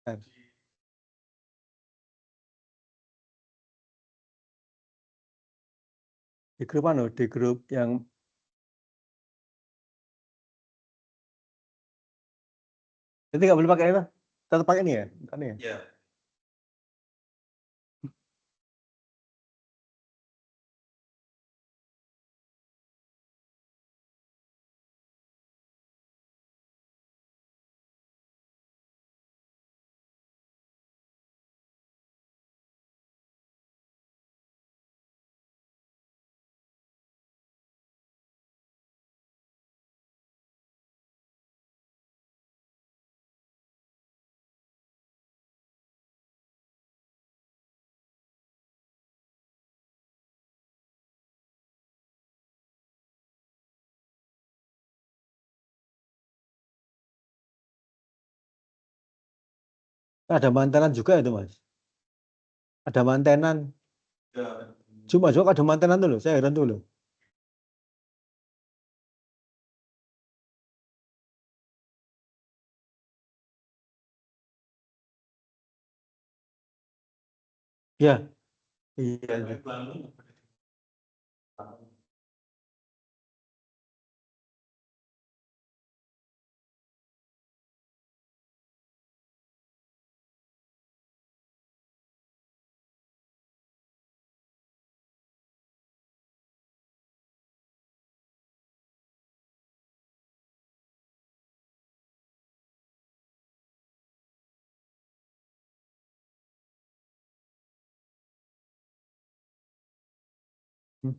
Nah, di grup anu, di grup yang jadi nggak boleh pakai itu, tetap pakai ini ya? Anu ya? Iya. Ada mantenan juga itu, Mas? Ada mantenan. Iya. Cuma juga ada mantenan tuh loh, saya heran tuh loh. Iya. Iya. Hmm.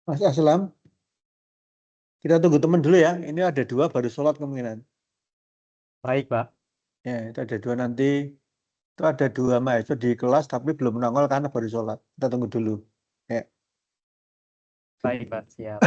Mas Aslam, kita tunggu teman dulu ya. Ini ada dua baru sholat kemungkinan. Baik, Pak. Ya, itu ada dua nanti. Itu ada dua mahasiswa di kelas tapi belum nongol karena baru sholat. Kita tunggu dulu. Ya. Baik, Pak. Siap.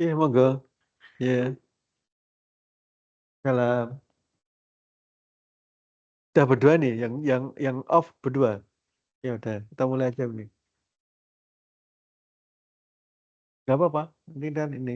Iya, monggo. Iya. Salam. Udah berdua nih, yang off berdua. Ya udah, kita mulai aja nih. Gak apa-apa. Ini dan ini.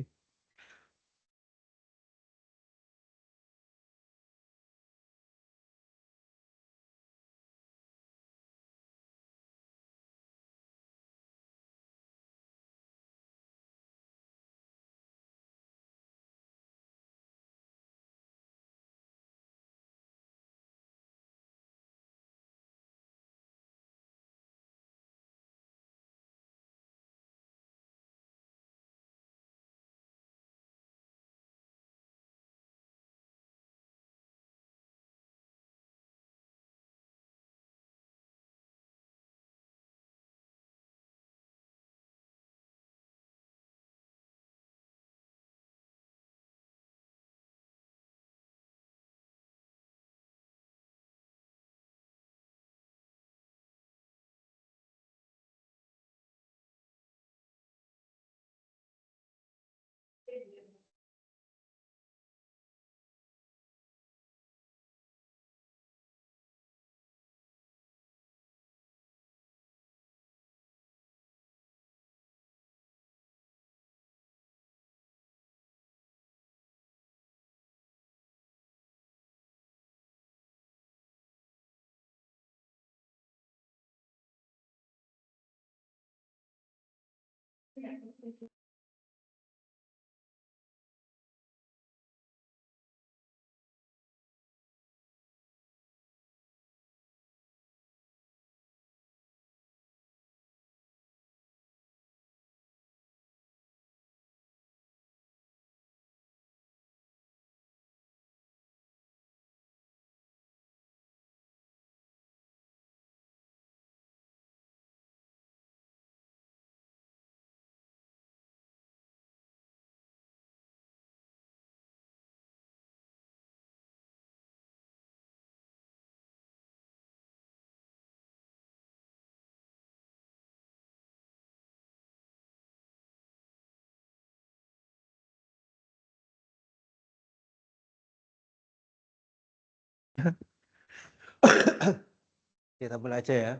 Kita mulai aja ya.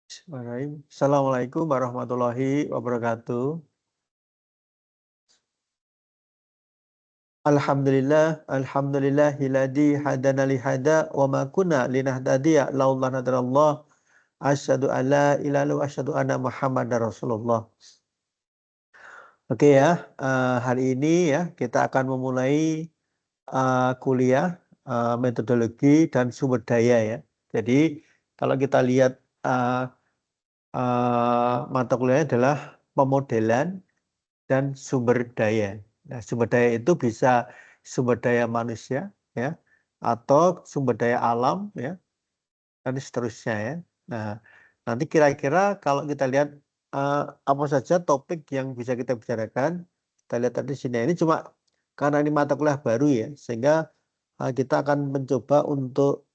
Bismillahirrahmanirrahim. Assalamualaikum warahmatullahi wabarakatuh. Alhamdulillahilladzi hadana li hada wa ma kunna linahtadiya laula hadanallah. Asyhadu an la ilaha illallah wa asyhadu anna Muhammadar Rasulullah. Oke ya, hari ini ya kita akan memulai kuliah metodologi dan sumber daya ya. Jadi kalau kita lihat mata kuliahnya adalah pemodelan dan sumber daya. Nah, sumber daya itu bisa sumber daya manusia ya atau sumber daya alam ya dan seterusnya ya. Nah, nanti kira-kira kalau kita lihat apa saja topik yang bisa kita bicarakan, kita lihat tadi sini. Ini cuma karena ini mata kuliah baru ya, sehingga kita akan mencoba untuk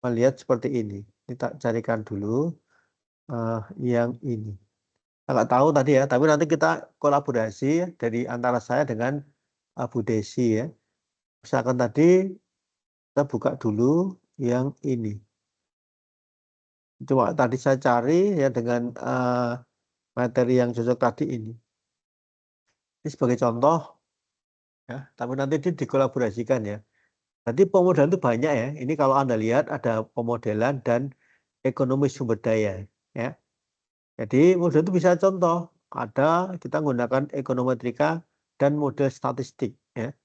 melihat seperti ini. Kita carikan dulu yang ini. Nggak tahu tadi ya, tapi nanti kita kolaborasi ya, dari antara saya dengan Bu Desi ya. Misalkan tadi kita buka dulu yang ini. Coba tadi saya cari ya dengan materi yang cocok tadi ini. Ini sebagai contoh ya, tapi nanti dikolaborasikan ya. Nanti pemodelan itu banyak ya. Ini kalau Anda lihat ada pemodelan dan ekonomi sumber daya ya. Jadi model itu bisa contoh, ada kita menggunakan ekonometrika dan model statistik ya.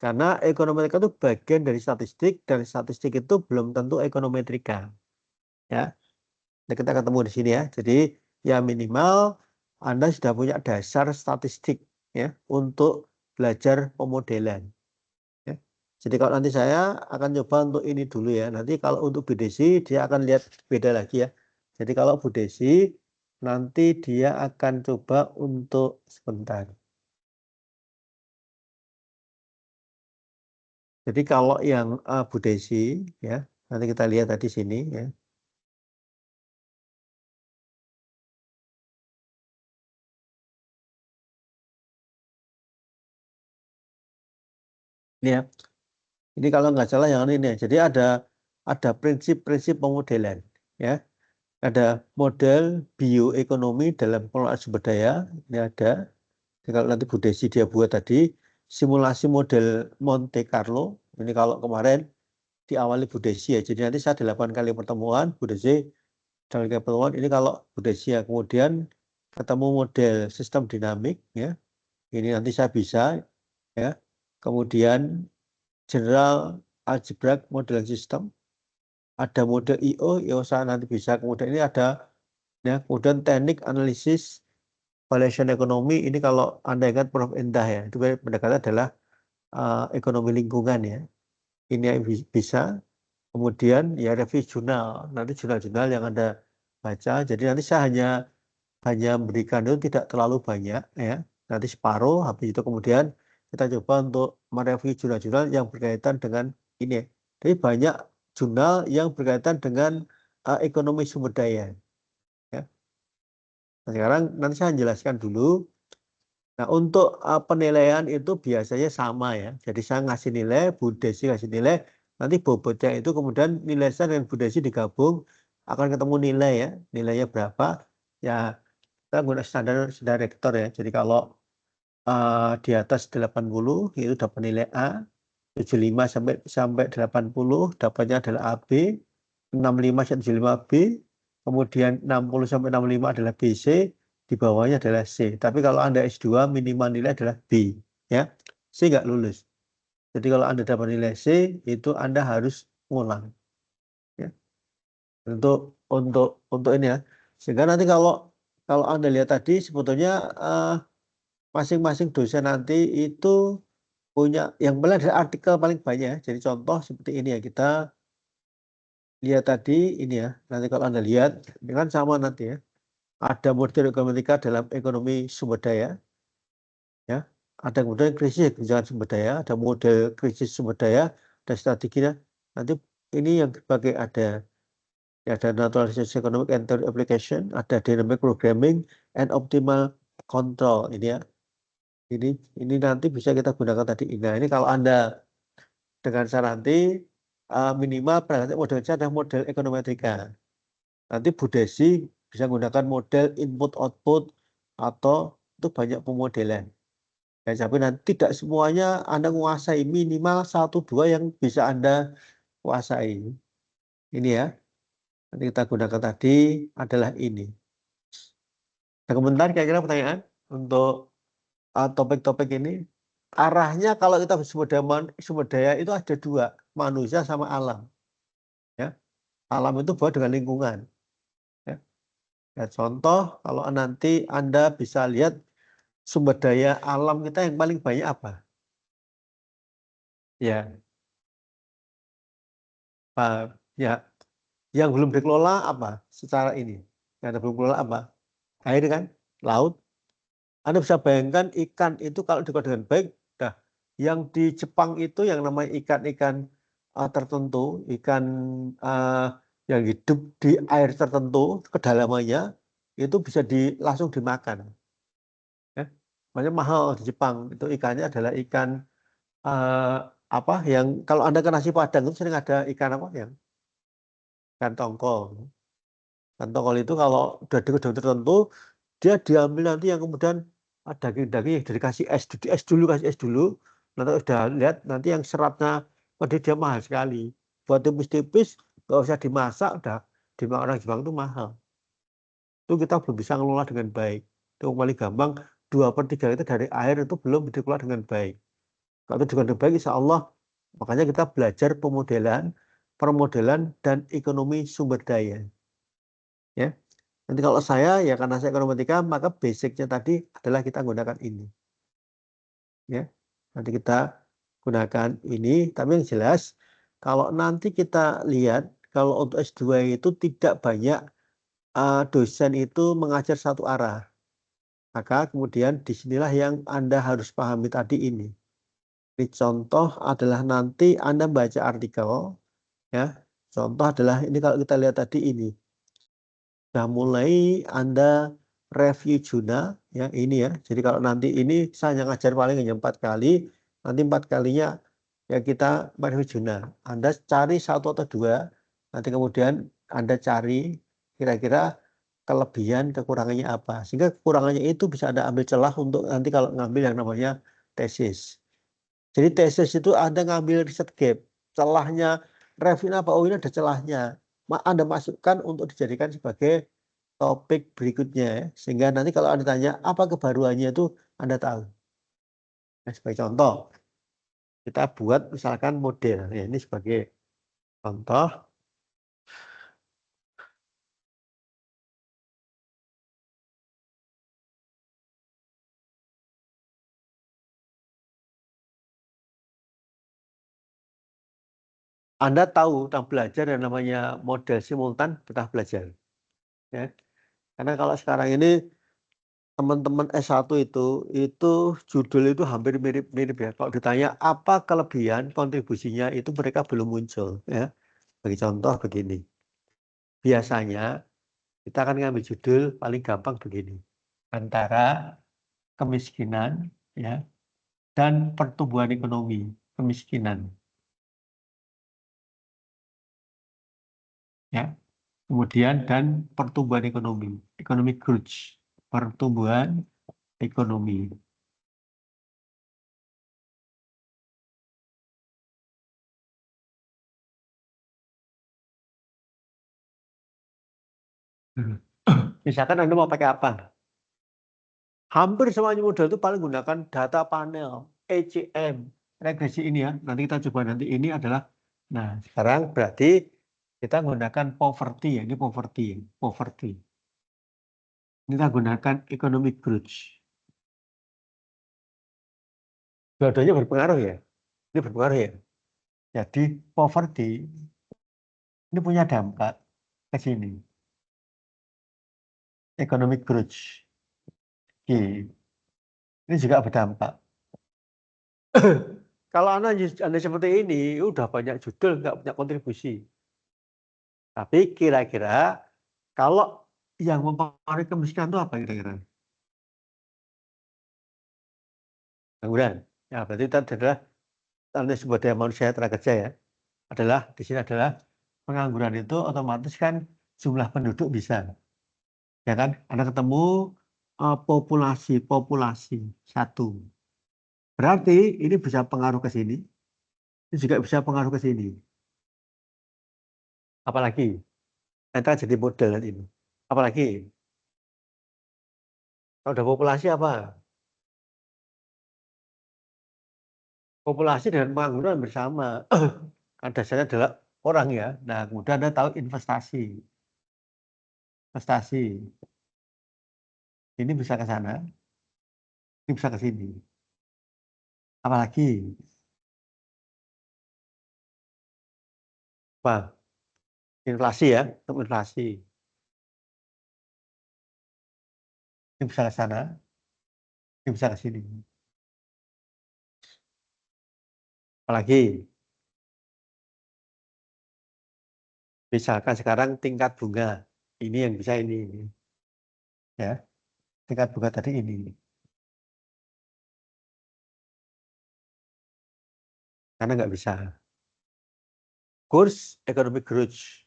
Karena ekonometrika itu bagian dari statistik dan statistik itu belum tentu ekonometrika. Ya. Nah, kita ketemu di sini ya. Jadi ya minimal Anda sudah punya dasar statistik ya untuk belajar pemodelan. Ya. Jadi kalau nanti saya akan coba untuk ini dulu ya. Nanti kalau untuk Bu Desi dia akan lihat beda lagi ya. Jadi kalau Bu Desi nanti dia akan coba untuk sebentar. Jadi kalau yang Bu Desi, ya, nanti kita lihat tadi sini, ya. Ini ya, ini kalau nggak salah yang ini. Jadi ada prinsip-prinsip pemodelan, ya. Ada model bioekonomi dalam pengelolaan sumber daya. Ini ada. Jadi kalau nanti Bu Desi dia buat tadi simulasi model Monte Carlo. Ini kalau kemarin diawali Bu Desi ya. Jadi nanti saya 8 kali pertemuan Bu Desi dalam kali pertemuan ini kalau Bu Desi ya. Kemudian ketemu model sistem dinamik ya. Ini nanti saya bisa ya. Kemudian general algebraic modeling system. Ada model IO saya nanti bisa. Kemudian ini ada ya, kemudian teknik analisis valuation ekonomi ini kalau Anda ingat Prof. Endah ya, itu pendekatan adalah ekonomi lingkungan ya. Ini yang bisa. Kemudian ya review jurnal, nanti jurnal-jurnal yang Anda baca. Jadi nanti saya hanya memberikan itu tidak terlalu banyak ya. Nanti separuh, habis itu kemudian kita coba untuk mereview jurnal-jurnal yang berkaitan dengan ini. Jadi banyak jurnal yang berkaitan dengan ekonomi sumber daya. Ya. Nah, sekarang nanti saya jelaskan dulu. Nah, untuk penilaian itu biasanya sama ya. Jadi saya ngasih nilai, Bu Desi ngasih nilai, nanti bobotnya itu kemudian nilai saya dan Bu Desi digabung akan ketemu nilai ya. Nilainya berapa? Ya, kita gunakan standar rektor ya. Jadi kalau di atas 80 itu dapat nilai A, 75 sampai 80 dapatnya adalah AB, 65 sampai 75 B, kemudian 60 sampai 65 adalah BC, di bawahnya adalah C. Tapi kalau Anda S2 minimal nilai adalah B, ya. C nggak lulus. Jadi kalau Anda dapat nilai C itu Anda harus ngulang, ya. Untuk ini ya. Sehingga nanti kalau Anda lihat tadi sebetulnya masing-masing dosen nanti itu punya yang paling ada artikel paling banyak. Jadi contoh seperti ini ya, kita lihat tadi ini ya. Nanti kalau Anda lihat dengan sama nanti ya. Ada model ekonometrika dalam ekonomi sumber daya. Ya. Ada kemudian krisis kebijakan sumber daya, ada model krisis sumber daya, dan strateginya. Nanti ini yang sebagai ada naturalisasi economic and theory application, ada dynamic programming and optimal control ini ya. Ini nanti bisa kita gunakan tadi. Nah, ini kalau Anda dengan saya nanti minimal perhatian modelnya adalah model ekonometrika. Nanti Bu Desi bisa menggunakan model input output atau itu banyak pemodelan. Ya, tapi nanti tidak semuanya Anda menguasai, minimal 1-2 yang bisa Anda kuasai. Ini ya. Nanti kita gunakan tadi adalah ini. Nah, komentar kira-kira pertanyaan untuk topik-topik ini. Arahnya kalau kita sumber daya itu ada 2, manusia sama alam. Ya. Alam itu buat dengan lingkungan. Ya. Ya, contoh kalau nanti Anda bisa lihat sumber daya alam kita yang paling banyak apa? Ya, ya, yang belum dikelola apa? Secara ini, yang belum dikelola apa? Air kan, laut. Anda bisa bayangkan ikan itu kalau dikelola dengan baik. Nah, yang di Jepang itu yang namanya ikan-ikan tertentu, ikan yang hidup di air tertentu, kedalamannya itu bisa langsung dimakan. Ya. Makanya mahal di Jepang itu ikannya adalah ikan apa yang kalau Anda ke nasi Padang itu sering ada ikan apa yang ikan tongkol. Ikan tongkol itu kalau udah di kedai tertentu dia diambil nanti yang kemudian daging-daging yang dikasih es dulu kasih es dulu. Nanti udah lihat nanti yang seratnya pada dia mahal sekali. Buat tipis-tipis nggak usah dimasak udah dimakan orang Jepang itu mahal. Itu kita belum bisa ngelola dengan baik. Itu paling gampang 2/3 itu dari air itu belum dikelola dengan baik. Kalau itu dengan baik insya Allah makanya kita belajar permodelan dan ekonomi sumber daya. Ya. Nanti kalau saya ya karena saya ekonometrika maka basicnya tadi adalah kita gunakan ini. Ya. Nanti kita gunakan ini. Tapi yang jelas kalau nanti kita lihat kalau untuk S2 itu tidak banyak dosen itu mengajar satu arah. Maka kemudian disinilah yang Anda harus pahami tadi ini. Ini contoh adalah nanti Anda baca artikel, ya. Contoh adalah ini kalau kita lihat tadi ini. Sudah mulai Anda review jurnal, ya ini ya. Jadi kalau nanti ini saya ngajar paling hanya 4 kali, nanti 4 kalinya ya kita review jurnal. Anda cari 1 atau 2, nanti kemudian Anda cari kira-kira kelebihan kekurangannya apa. Sehingga kekurangannya itu bisa Anda ambil celah untuk nanti kalau ngambil yang namanya tesis. Jadi tesis itu Anda ngambil riset gap, celahnya review apa? Oh ini ada celahnya. Anda masukkan untuk dijadikan sebagai topik berikutnya ya. Sehingga nanti kalau Anda tanya apa kebaruannya itu Anda tahu. Nah, sebagai contoh, kita buat misalkan model. Ya, ini sebagai contoh. Anda tahu tentang belajar yang namanya model simultan pernah belajar. Ya. Karena kalau sekarang ini teman-teman S1 itu judul itu hampir mirip-mirip ya. Kalau ditanya apa kelebihan kontribusinya itu mereka belum muncul ya. Bagi contoh begini. Biasanya kita akan ngambil judul paling gampang begini. Antara kemiskinan ya dan pertumbuhan ekonomi, kemiskinan. Ya. Kemudian dan pertumbuhan ekonomi, economic growth, pertumbuhan ekonomi. Misalkan Anda mau pakai apa? Hampir semuanya model itu paling gunakan data panel, ECM, regresi ini ya. Nanti kita coba nanti ini adalah, nah sekarang berarti kita gunakan poverty ya, ini poverty. Ini kita gunakan economic growth. Dua-duanya berpengaruh ya, ini berpengaruh ya. Jadi poverty ini punya dampak ke sini. Economic growth. Ini juga berdampak. Kalau Anda seperti ini, udah banyak judul, nggak punya kontribusi. Tapi kira-kira kalau yang mempengaruhi kemiskinan itu apa kira-kira? Pengangguran. Ya, berarti itu adalah tanda sebuah daya manusia tenaga kerja ya. Adalah di sini adalah pengangguran itu otomatis kan jumlah penduduk bisa. Ya kan? Anda ketemu populasi satu. Berarti ini bisa pengaruh ke sini. Ini juga bisa pengaruh ke sini. Apalagi? Nanti jadi model nanti ini. Apalagi? Kalau udah populasi apa? Populasi dengan pengangguran bersama. Kan dasarnya adalah orang ya. Nah, kemudian Anda tahu investasi. Investasi. Ini bisa ke sana, ini bisa ke sini. Apalagi? Apa? Inflasi ya, untuk inflasi. Ini bisa ke sana, ini bisa ke sini. Apalagi? Misalkan sekarang tingkat bunga. Ini yang bisa ini. Ya, tingkat bunga tadi ini. Karena nggak bisa. Kurs economic growth.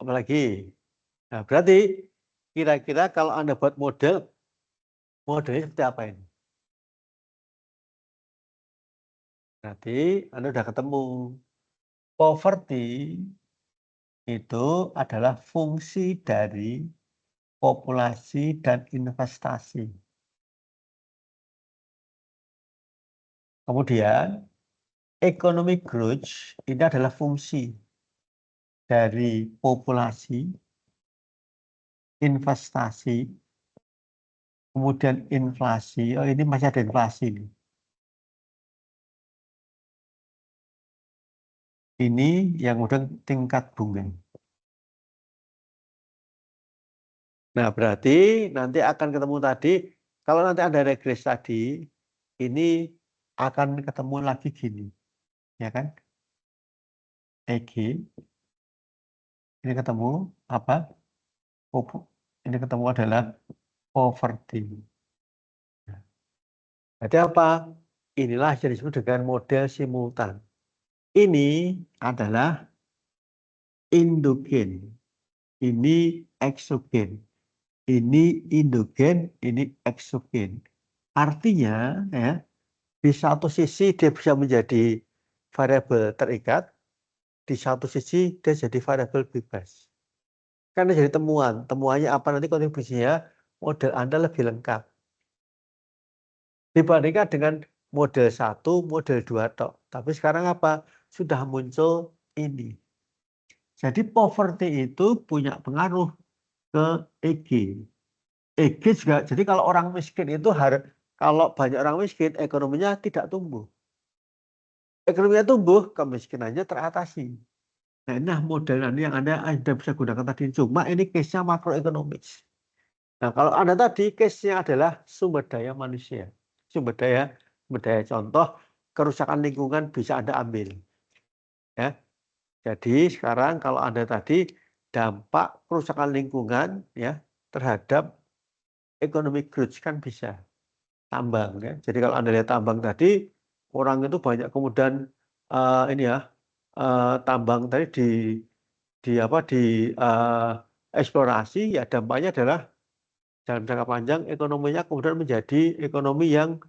Apalagi? Nah, berarti kira-kira kalau Anda buat model, modelnya seperti apa ini? Berarti Anda sudah ketemu. Poverty itu adalah fungsi dari populasi dan investasi. Kemudian, economic growth ini adalah fungsi dari populasi, investasi, kemudian inflasi. Oh, ini masih ada inflasi. Ini yang udah tingkat bunga. Nah, berarti nanti akan ketemu tadi, kalau nanti ada regres tadi, ini akan ketemu lagi gini, ya kan? EG ini ketemu apa? Ini ketemu adalah poverty. Jadi apa? Inilah yang disebut dengan model simultan. Ini adalah endogen, ini eksogen, ini endogen, ini eksogen. Artinya, ya, di satu sisi dia bisa menjadi variabel terikat, di satu sisi dia jadi variabel bebas. Karena jadi temuan, temuannya apa nanti kontribusinya, model Anda lebih lengkap. Dibandingkan dengan model 1, model 2 tok. Tapi sekarang apa? Sudah muncul ini. Jadi poverty itu punya pengaruh ke EG. EG juga, jadi kalau orang miskin itu kalau banyak orang miskin, ekonominya tidak tumbuh. Ekonominya tumbuh, kemiskinannya teratasi. Nah, model yang Anda bisa gunakan tadi, cuma ini case-nya makroekonomis. Nah, kalau Anda tadi case-nya adalah sumber daya manusia. Sumber daya contoh, kerusakan lingkungan bisa Anda ambil. Ya. Jadi sekarang kalau Anda tadi dampak kerusakan lingkungan ya terhadap economic growth kan bisa tambang ya. Jadi kalau Anda lihat tambang tadi orang itu banyak kemudian ini ya tambang tadi di eksplorasi ya dampaknya adalah dalam jangka panjang ekonominya kemudian menjadi ekonomi yang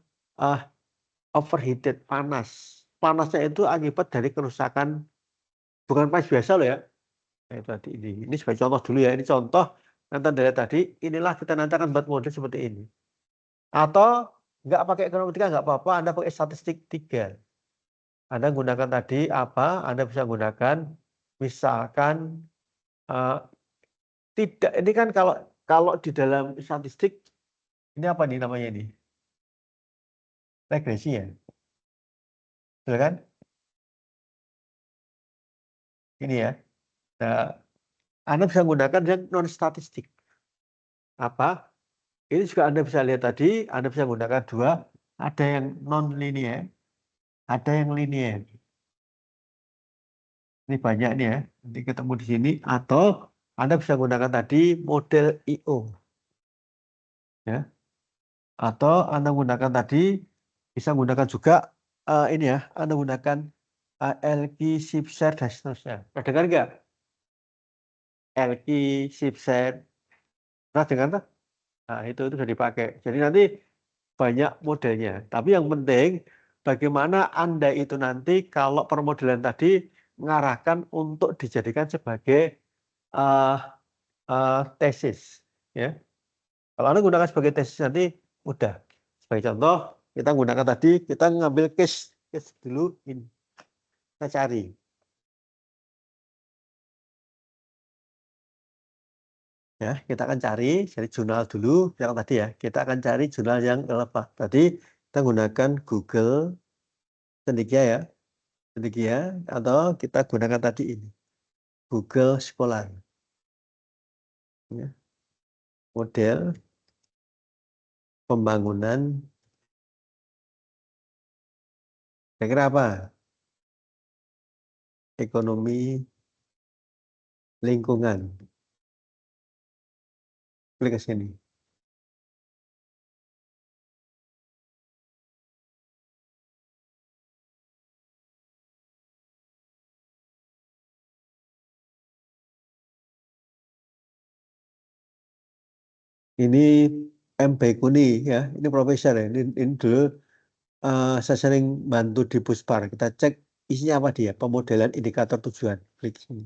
overheated, panas. Panasnya itu akibat dari kerusakan, bukan panas biasa loh ya. Nah, itu tadi ini sebagai contoh dulu ya. Ini contoh nanti dari tadi. Inilah kita nanti akan buat model seperti ini. Atau nggak pakai ekonometri nggak apa-apa. Anda pakai statistik 3. Anda gunakan tadi apa? Anda bisa gunakan misalkan tidak. Ini kan kalau di dalam statistik ini apa nih namanya ini? Regresi ya, betul kan? Ini ya. Nah, Anda bisa gunakan yang non statistik. Apa? Ini juga Anda bisa lihat tadi, Anda bisa gunakan dua, ada yang non linear, ada yang linear. Ini banyak nih ya, nanti ketemu di sini. Atau Anda bisa gunakan tadi model IO, ya. Atau Anda gunakan tadi bisa gunakan juga ini ya, Anda gunakan LQ, Shipset dan seterusnya. Pernah dengar nggak? LQ, Shipset, pernah dengar tak? Nah, itu sudah dipakai. Jadi nanti banyak modelnya. Tapi yang penting bagaimana Anda itu nanti kalau permodelan tadi mengarahkan untuk dijadikan sebagai uh, tesis. Ya. Kalau Anda gunakan sebagai tesis nanti mudah. Sebagai contoh, kita gunakan tadi, kita ngambil case dulu ini. Kita cari. Ya, kita akan cari jurnal dulu yang tadi ya. Kita akan cari jurnal yang relevan. Tadi kita gunakan Google Cendekia ya. Cendekia atau kita gunakan tadi ini. Google Scholar. Ya. Model pembangunan. Kira-kira apa? Ekonomi lingkungan. Klik ke sini. Ini M. Baikuni ya, ini profesor ya. Ini dulu saya sering bantu di Puspar. Kita cek isinya apa dia, pemodelan indikator tujuan. Klik sini.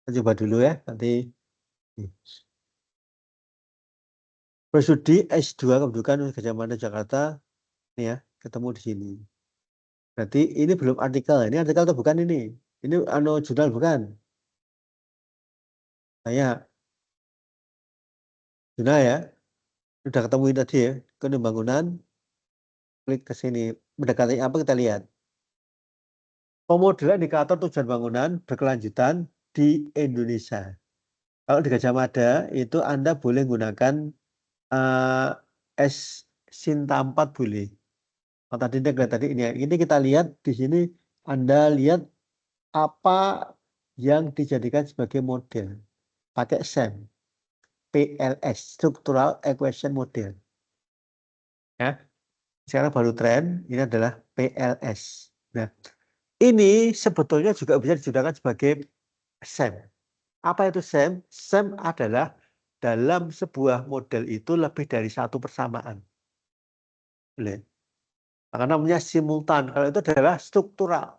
Kita coba dulu ya, nanti. Studi S2 Kependudukan Gajah Mada Jakarta, ini ya, ketemu di sini. Berarti ini belum artikel. Ini artikel atau bukan ini? Ini jurnal bukan? Nah, jurnal ya. Sudah ketemu tadi ya, ekonomi bangunan. Klik ke sini. Mendekati apa kita lihat. Pemodelan indikator tujuan bangunan berkelanjutan di Indonesia. Kalau di Gajah Mada itu Anda boleh gunakan S Sinta 4 boleh. tadi ini ya. Ini kita lihat di sini, Anda lihat apa yang dijadikan sebagai model. Pakai SEM. PLS, Structural Equation Model. Ya. Sekarang baru tren, ini adalah PLS. Nah, ini sebetulnya juga bisa digunakan sebagai SEM. Apa itu SEM? SEM adalah dalam sebuah model itu lebih dari satu persamaan. Boleh. Maka namanya simultan. Kalau itu adalah struktural.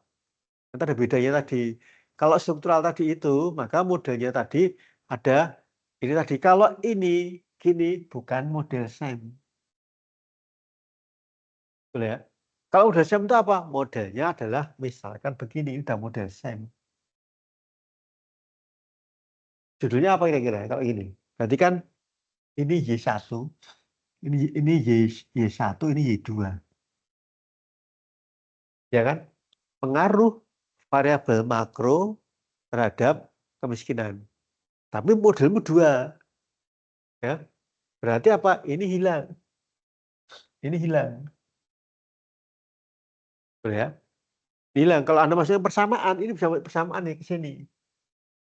Itu ada bedanya tadi. Kalau struktural tadi itu, maka modelnya tadi ada ini tadi. Kalau ini gini bukan model SEM. Boleh ya? Kalau model SEM itu apa? Modelnya adalah misalkan begini, ini udah model SEM. Judulnya apa kira-kira kalau ini? Berarti kan ini Y1, ini Y1, ini Y2. Ya kan? Pengaruh variabel makro terhadap kemiskinan. Tapi modelmu 2. Ya. Berarti apa? Ini hilang. Ini hilang. Boleh ya? Hilang. Kalau Anda masukkan persamaan, ini bisa persamaan nih ke sini.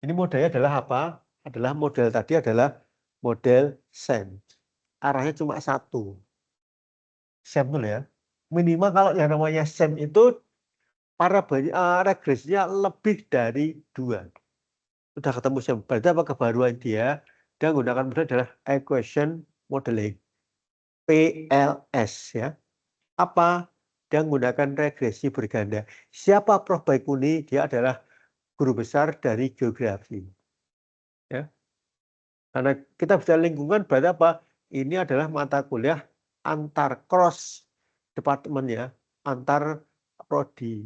Ini modelnya adalah apa? Adalah model tadi adalah model SEM. Arahnya cuma satu. SEM dulu ya. Minimal kalau yang namanya SEM itu regresinya lebih dari 2. Sudah ketemu SEM. Berarti apa kebaruan dia? Dia menggunakan model adalah equation modeling. PLS ya. Apa? Dia menggunakan regresi berganda. Siapa Prof. Baikuni? Dia adalah guru besar dari geografi. Ya. Karena kita bisa lingkungan berarti apa? Ini adalah mata kuliah antar cross departemen ya, antar prodi.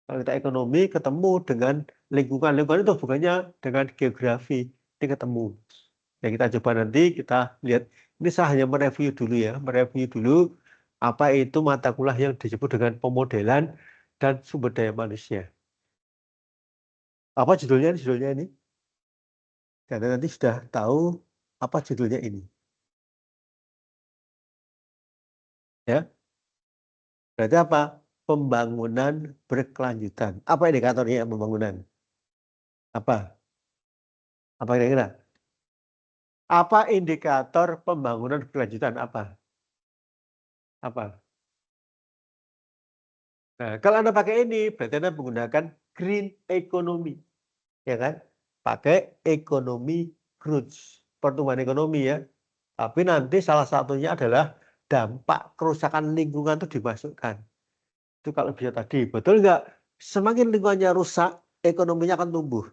Kalau kita ekonomi ketemu dengan lingkungan, lingkungan itu bukannya dengan geografi, ini ketemu. Ya kita coba nanti kita lihat. Ini saya hanya mereview dulu ya, mereview dulu apa itu mata kuliah yang disebut dengan pemodelan dan sumber daya manusia. Apa judulnya? Judulnya ini? Karena nanti sudah tahu apa judulnya ini. Ya, berarti apa? Pembangunan berkelanjutan. Apa indikatornya pembangunan? Apa? Apa kira-kira? Apa indikator pembangunan berkelanjutan? Apa? Apa? Nah, kalau Anda pakai ini, berarti Anda menggunakan green economy. Ya kan? Pakai ekonomi growth. Pertumbuhan ekonomi ya. Tapi nanti salah satunya adalah dampak kerusakan lingkungan itu dimasukkan. Itu kalau bisa tadi. Betul nggak? Semakin lingkungannya rusak, ekonominya akan tumbuh.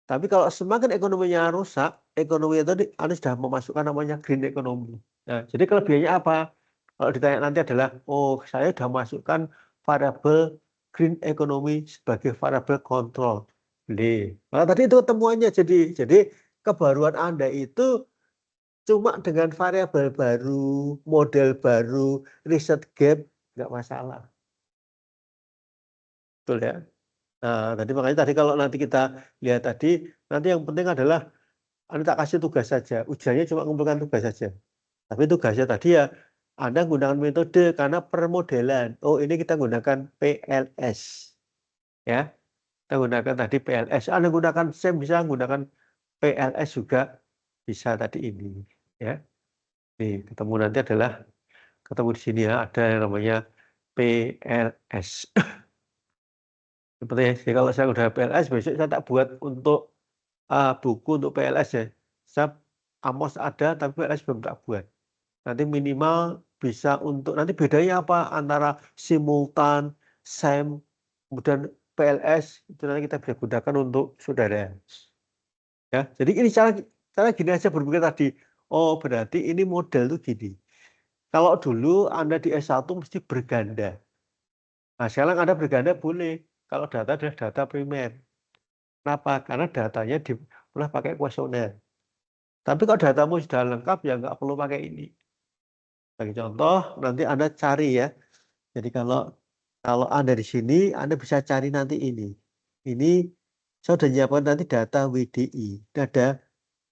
Tapi kalau semakin ekonominya rusak, ekonomi tadi Anda sudah memasukkan namanya green economy. Nah, jadi kelebihannya apa? Kalau ditanya nanti adalah, oh saya sudah masukkan variabel green economy sebagai variabel kontrol. Nah, tadi itu ketemuannya. Jadi kebaruan Anda itu cuma dengan variabel baru, model baru, riset gap, nggak masalah. Betul ya? Nah, tadi makanya tadi kalau nanti kita lihat tadi, nanti yang penting adalah Anda tak kasih tugas saja. Ujiannya cuma mengumpulkan tugas saja. Tapi tugasnya tadi ya, Anda menggunakan metode karena permodelan. Oh, ini kita gunakan PLS. Ya, kita gunakan tadi PLS. Anda gunakan SEM bisa, gunakan PLS juga bisa tadi ini. Ya, nih ketemu nanti adalah ketemu di sini ya, ada yang namanya PLS. Seperti ya, kalau saya udah PLS, besok saya tak buat untuk buku untuk PLS ya. Saya Amos ada, tapi PLS belum tak buat. Nanti minimal bisa untuk, nanti bedanya apa antara simultan, SEM, kemudian PLS, itu nanti kita bisa gunakan untuk saudara. Ya, jadi ini cara gini aja berpikir tadi. Oh, berarti ini model tuh gini. Kalau dulu Anda di S1 mesti berganda. Nah, sekarang Anda berganda boleh. Kalau data adalah data primer. Kenapa? Karena datanya boleh pakai kuesioner. Tapi kalau datamu sudah lengkap, ya nggak perlu pakai ini. Bagi contoh, nanti Anda cari ya. Jadi kalau Anda di sini, Anda bisa cari nanti ini. Ini saya sudah menyiapkan nanti data WDI. Ini ada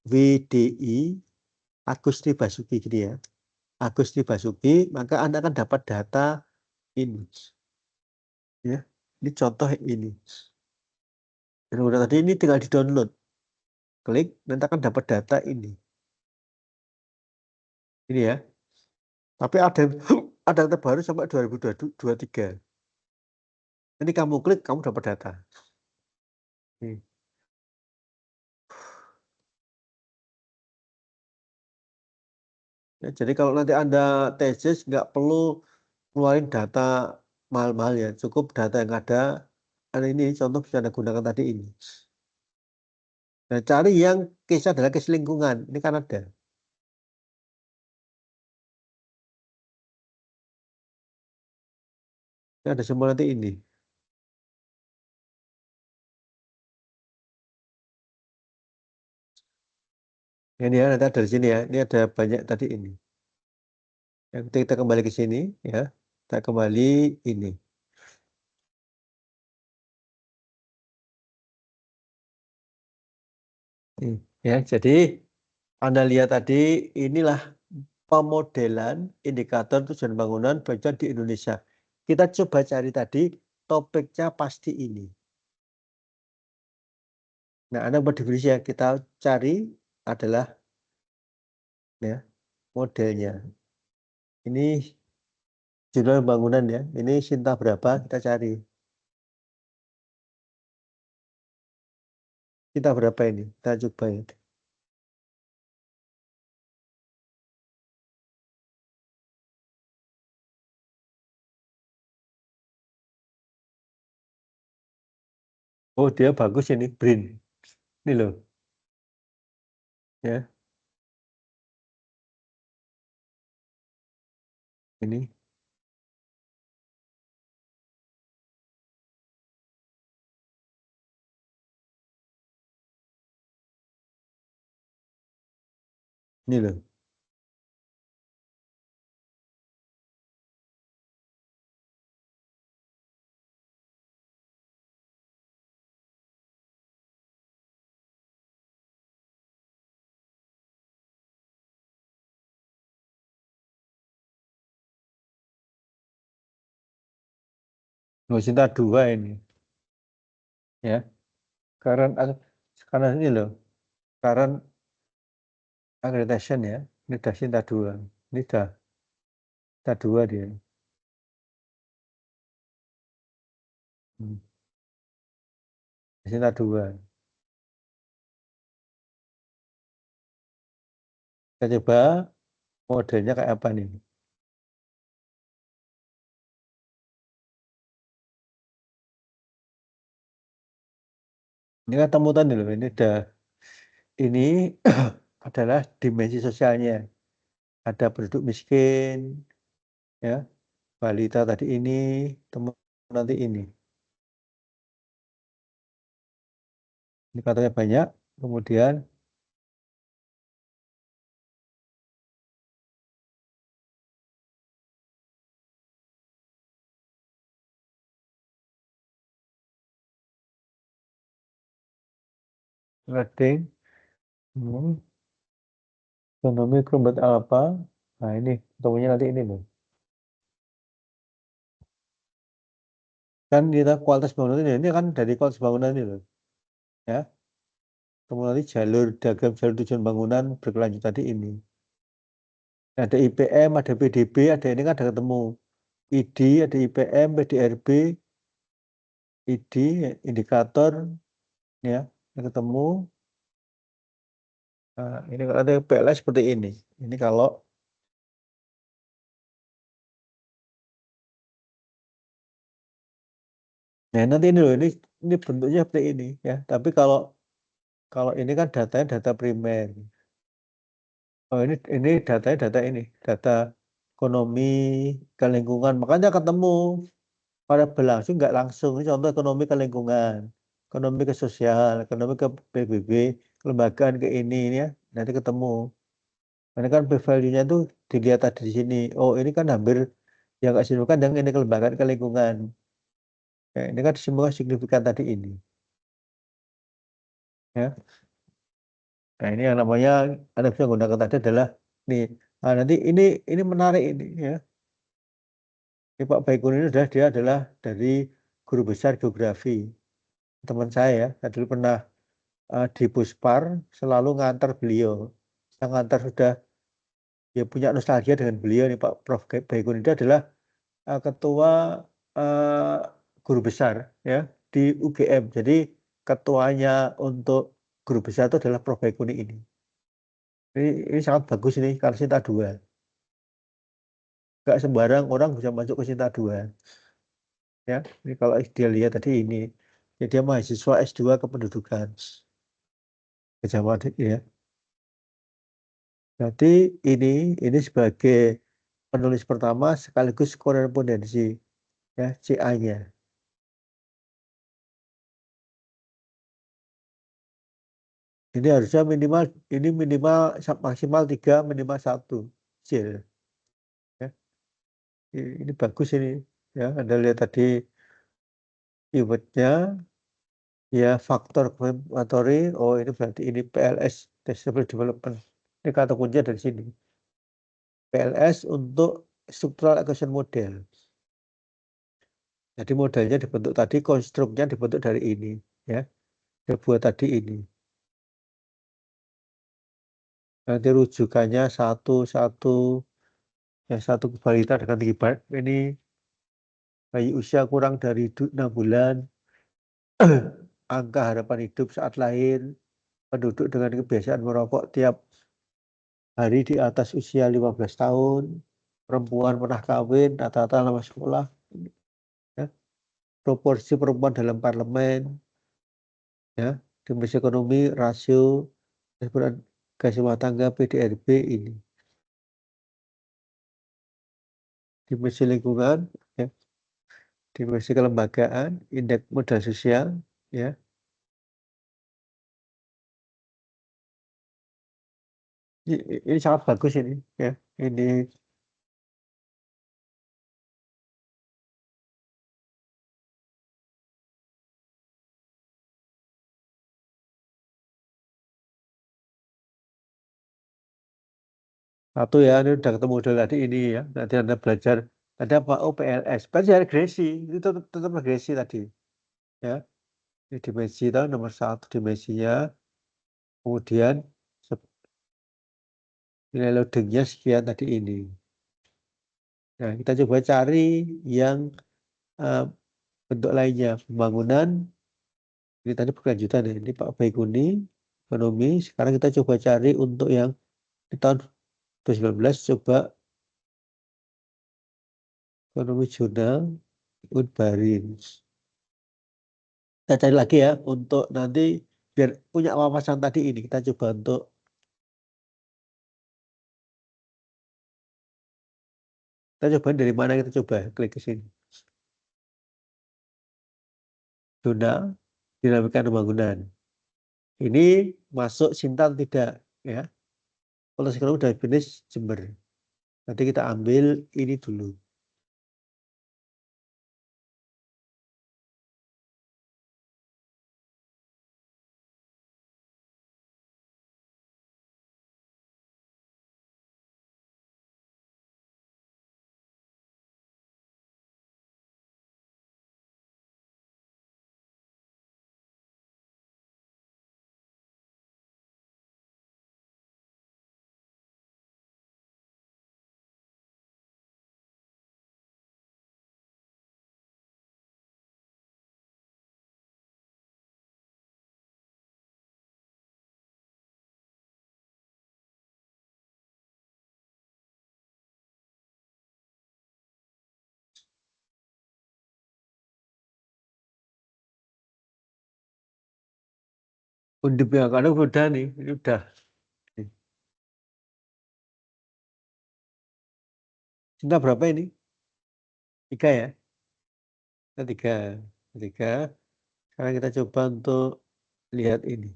WDI Agusti Basuki gini ya. Agusti Basuki, maka Anda akan dapat data ini, ya. Ini contoh ini. Dan udah tadi ini tinggal di download, klik, nanti akan dapat data ini ya. Tapi ada ada yang terbaru sampai 2023. Ini kamu klik, kamu dapat data. Nih. Ya, jadi kalau nanti Anda tesis nggak perlu keluarin data mahal-mahal ya, cukup data yang ada. Ada ini contoh bisa Anda gunakan tadi ini. Nah, cari yang case adalah case lingkungan. Ini kan ada. Ini ada semua nanti ini. Ini ya, nanti ada di sini ya. Ini ada banyak tadi ini. Yang kita kembali ke sini ya. Kita kembali ini. Ya, jadi Anda lihat tadi inilah pemodelan indikator tujuan bangunan bangunan di Indonesia. Kita coba cari tadi topiknya pasti ini. Nah, Anda buat definisi yang kita cari adalah ya modelnya. Ini judul bangunan ya. Ini Sinta berapa kita cari. Sinta berapa ini? Kita coba ya. Oh, dia bagus ini, BRIN. Ini loh. Ya, ini. Ini loh. Oh, Sinta 2 ini. Ya. Karena ini loh. Karena accreditation ya. Ini udah Sinta 2. Ini udah Sinta 2 dia. Sinta 2. Kita coba modelnya kayak apa nih. Ini kan temu tadi loh. Ini adalah dimensi sosialnya. Ada penduduk miskin, ya, balita tadi ini, teman nanti ini. Ini katanya banyak, kemudian rating, ekonomi kerumbut apa. Nah ini temunya nanti ini loh. Kan kita kualitas bangunan ini kan dari kualitas bangunan ini loh. Ya, kemudian nanti diagram jalur tujuan bangunan berkelanjut tadi ini. Ada IPM, ada PDB, ada ini kan ada ketemu. ID, ada IPM, PDRB, ID, indikator, ya, ketemu. Nah, ini kalau ada PLS seperti ini. Ini kalau nah nanti ini loh, ini bentuknya seperti ini ya. Tapi kalau kalau ini kan datanya data primer. Oh ini datanya data ekonomi ke lingkungan. Makanya ketemu pada berlangsung nggak langsung. Ini contoh ekonomi ke lingkungan, ekonomi ke sosial, ekonomi ke PBB, kelembagaan ke ini ya. Nanti ketemu. Karena kan value-nya itu dilihat tadi di sini. Oh ini kan hampir yang nggak signifikan yang ini kelembagaan ke lingkungan. Ya, ini kan semua signifikan tadi ini. Ya. Nah ini yang namanya Anda bisa gunakan tadi adalah nih. Nah, nanti ini menarik ini ya. Ini Pak Baikuni ini dia adalah dari guru besar geografi. Teman saya ya, saya dulu pernah di Puspar selalu ngantar beliau. Saya ngantar sudah ya punya nostalgia dengan beliau nih Pak Prof. Baikuni. Dia adalah ketua uh, guru besar ya di UGM. Jadi ketuanya untuk guru besar itu adalah Prof. Baikuni ini. Ini sangat bagus ini karena Sinta 2. Gak sembarang orang bisa masuk ke Sinta 2. Ya, ini kalau dia lihat tadi ini. Ya, dia mahasiswa S2 Kependudukan. Gajah Mada ya. Jadi ini sebagai penulis pertama sekaligus korespondensi ya CA-nya. Ini harusnya minimal maksimal 3 minimal 1 sil ya. Ini bagus ini ya. Anda lihat tadi keywordnya ya faktor confirmatory. Oh ini berarti ini PLS Testable Development. Ini kata kunci dari sini. PLS untuk Structural Equation Model. Jadi modelnya dibentuk tadi, konstruknya dibentuk dari ini ya. Dia buat tadi ini. Nanti rujukannya satu yang satu balita dengan tinggi badan ini bayi usia kurang dari 6 bulan, angka harapan hidup saat lahir, penduduk dengan kebiasaan merokok tiap hari di atas usia 15 tahun, perempuan pernah kawin, rata-rata lama sekolah, ya. Proporsi perempuan dalam parlemen, ya, dimensi ekonomi, rasio, keseimbangan gas rumah tangga, PDRB ini, dimensi lingkungan, ya, dimensi kelembagaan, indeks modal sosial, ya. Ini sangat bagus ini, ya. Ini satu ya, ini udah ketemu model tadi ini ya. Nanti Anda belajar ada apa? Oh, PLS. Berarti regresi. Itu tetap regresi tadi. Ya. Ini dimensi tahu nomor 1 dimensinya. Kemudian nilai loadingnya sekian tadi ini. Nah, kita coba cari yang uh, bentuk lainnya. Pembangunan. Ini tadi berkelanjutan ya. Ini Pak Baikuni, ekonomi. Sekarang kita coba cari untuk yang di tahun 2019 coba ekonomi jurnal Udbarin. Kita cari lagi ya untuk nanti biar punya wawasan tadi ini. Kita coba untuk kita coba dari mana kita coba klik ke sini. Jurnal dinamika pembangunan. Ini masuk Sintan tidak ya. Kalau sekarang udah finish Jember. Nanti kita ambil ini dulu. Undip yang karena udah nih, ini udah. Cinta berapa ini? 3 ya? Kita 3. 3. Sekarang kita coba untuk lihat ini.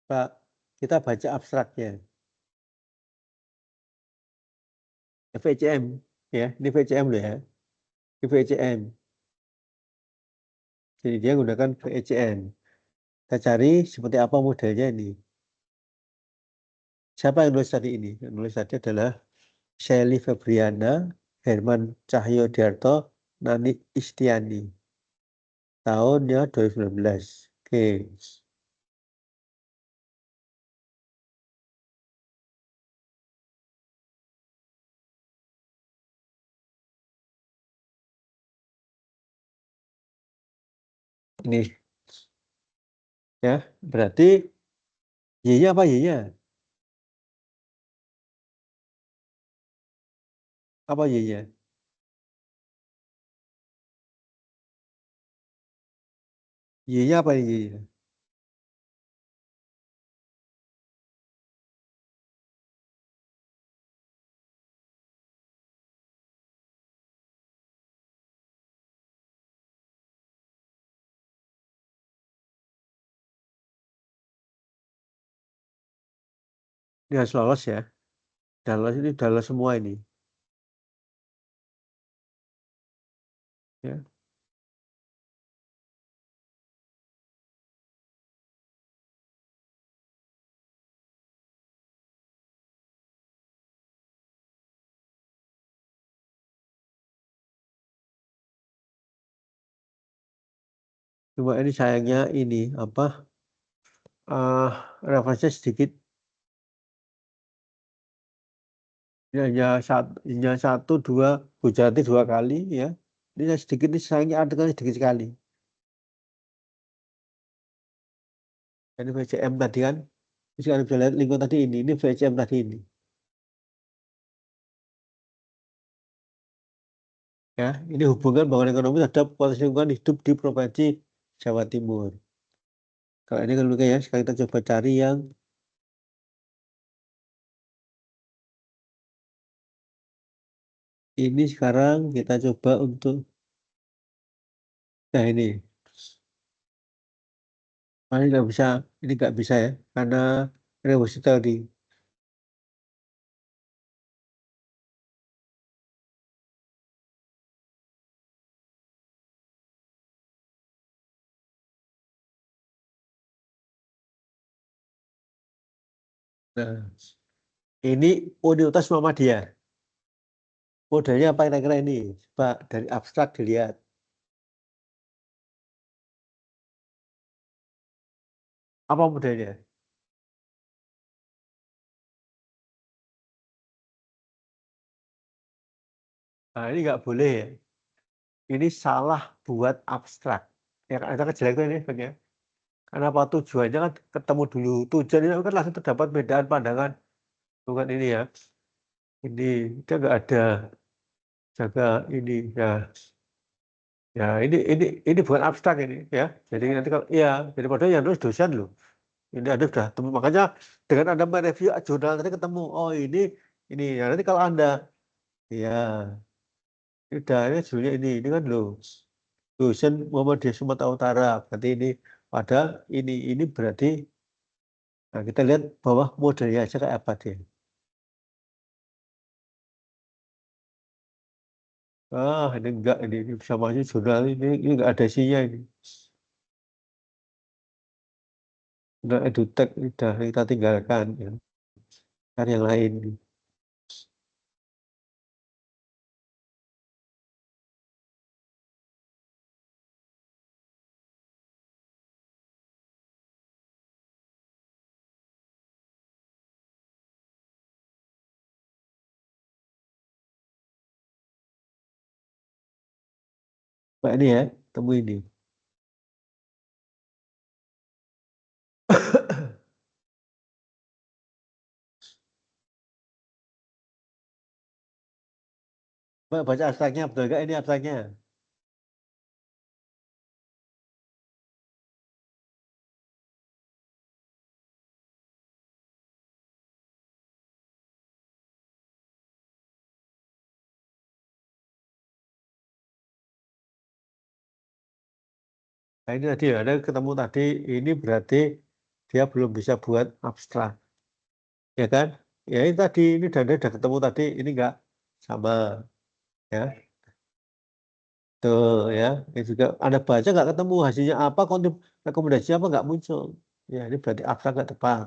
Pak, kita baca abstraknya. VCM, ya, ini VCM loh ya. Ini VCM. Jadi dia menggunakan VCM. Kita cari seperti apa modelnya ini. Siapa yang nulis tadi ini? Yang nulis tadi adalah Shelly Febriana, Herman Cahyodarto, Nani Istiani. Tahunnya 2019. Oke. Ini ya, berarti Y-nya apa Y-nya? Apa Y-nya? Y-nya apa Y-nya? Ini harus lolos ya. Dan lolos ini udah lolos semua ini. Ya. Cuma ini sayangnya ini apa? Referensinya sedikit. Ini hanya satu dua Bujati 2 kali ya. Ini sedikit, ini sayangnya artikelnya sedikit sekali. Ini VCM tadi kan. Ini kalian bisa lihat lingkungan tadi ini VCM tadi ini. Ya, ini hubungan bangunan ekonomi terhadap potensi lingkungan hidup di Provinsi Jawa Timur. Kalau ini kan ya, sekarang kita coba cari yang ini sekarang kita coba untuk, nah ini ini nggak bisa ya, karena revisi tadi. Nah, ini Universitas Muhammadiyah. Modelnya apa kira-kira ini? Coba dari abstrak dilihat. Apa modelnya? Nah, ini nggak boleh ya. Ini salah buat abstrak. Ya, ada kejelek tuh ini bagian. Karena apa tujuannya kan ketemu dulu. Tujuan ini kan langsung terdapat perbedaan pandangan. Bukan ini ya. Ini kita nggak ada jaga ini ya. Ya ini bukan abstrak ini ya. Jadi nanti kalau ya, jadi padahal yang nulis dosen loh. Ini ada sudah temu, makanya dengan Anda mereview jurnal tadi ketemu, oh ini ya, nanti kalau Anda ya udah ini judulnya ini kan loh dosen Muhammadiyah Sumatera Utara, berarti ini padahal ini berarti, nah, kita lihat bawah modelnya aja kayak apa dia. Ini enggak, ini bisa masuk jurnal ini enggak ada isinya ini. Udah edutech udah kita tinggalkan ya. Cari yang lain. Mbak ini ya, temu ini. Mbak baca abstraknya betul enggak ini abstraknya? Nah, ini tadi ada ketemu tadi, ini berarti dia belum bisa buat abstrak, ya kan? Ya ini tadi, ini udah ketemu tadi, ini enggak sama, ya. Tuh, ya. Ini juga Anda baca nggak ketemu hasilnya apa, rekomendasinya apa nggak muncul. Ya, ini berarti abstrak nggak tepat.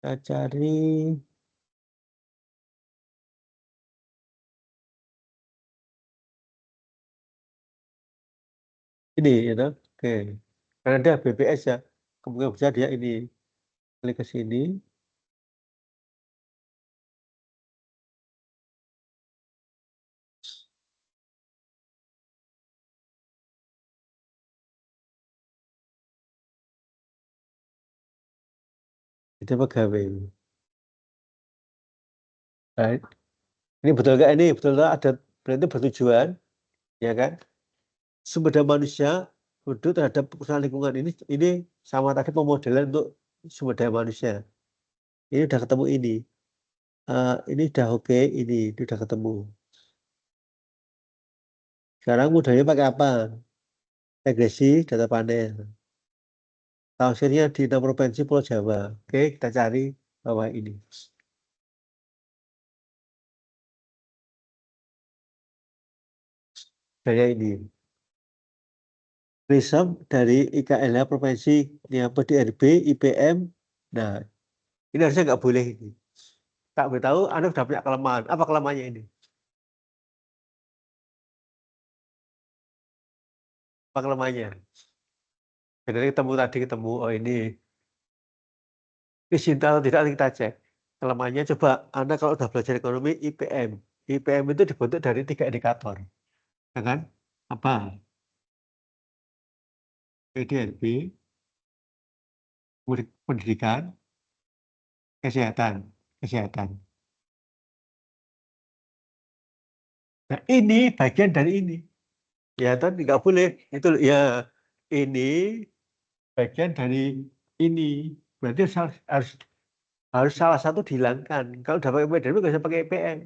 Kita cari ini, ya toh. Oke. Karena dia BPS ya, kemungkinan besar dia ini. Klik ke sini, itu pegawai. Nah, ini betul nggak ini? Betul nggak ada berarti bertujuan, ya kan? Sumber daya manusia penduduk terhadap perusahaan lingkungan ini sama tadi pemodelan untuk sumber daya manusia. Ini udah ketemu ini. Ini udah oke, ini udah ketemu. Sekarang modelnya pakai apa? Regresi data panel. Tafsirnya di 6 provinsi Pulau Jawa. Oke, kita cari bawah ini. Saya ini. Riset dari IKLH Provinsi DRB, IPM. Nah, ini harusnya nggak boleh ini. Tak tahu, Anda sudah punya kelemahan. Apa kelemahannya ini? Apa kelemahannya? Jadi ketemu, oh ini cinta atau tidak kita cek. Kelemahannya coba Anda kalau sudah belajar ekonomi IPM. IPM itu dibentuk dari 3 indikator. Ya kan? Apa? PDRB, pendidikan, kesehatan. Nah, ini bagian dari ini. Ya, tapi nggak boleh. Itu ya ini bagian dari ini. Berarti harus salah satu dihilangkan. Kalau udah pakai PDRB nggak usah pakai IPM.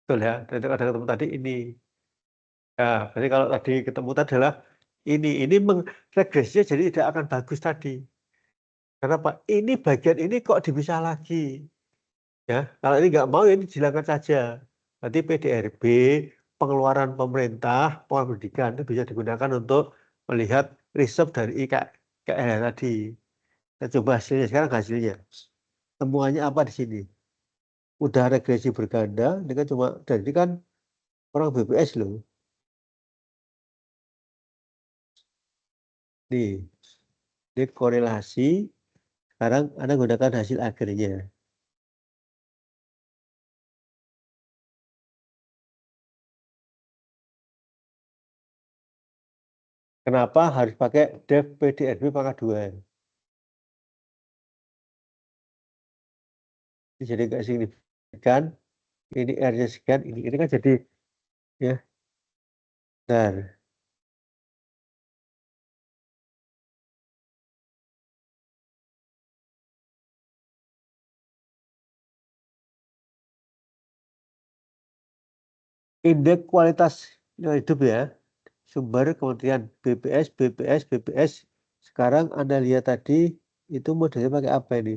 Betul ya. Dan ada ketemu tadi ini. Ya, berarti kalau tadi ketemu tadi adalah ini regresinya jadi tidak akan bagus tadi. Karena Pak, ini bagian ini kok dipisah lagi. Ya, kalau ini nggak mau ya ini dihilangkan saja. Nanti PDRB, pengeluaran pemerintah, pendidikan itu bisa digunakan untuk melihat riset dari IKL tadi. Kita coba hasilnya sekarang hasilnya. Temuannya apa di sini? Udah regresi berganda, ini kan cuma dan ini kan orang BPS loh. Nih, ini korelasi. Sekarang Anda gunakan hasil akhirnya. Kenapa harus pakai def PDRB pangkat 2? Ini jadi nggak signifikan. Ini R-nya sekian, ini kan jadi ya. Nah, indeks kualitas lingkungan hidup ya, sumber Kementerian BPS. Sekarang Anda lihat tadi itu modelnya pakai apa ini?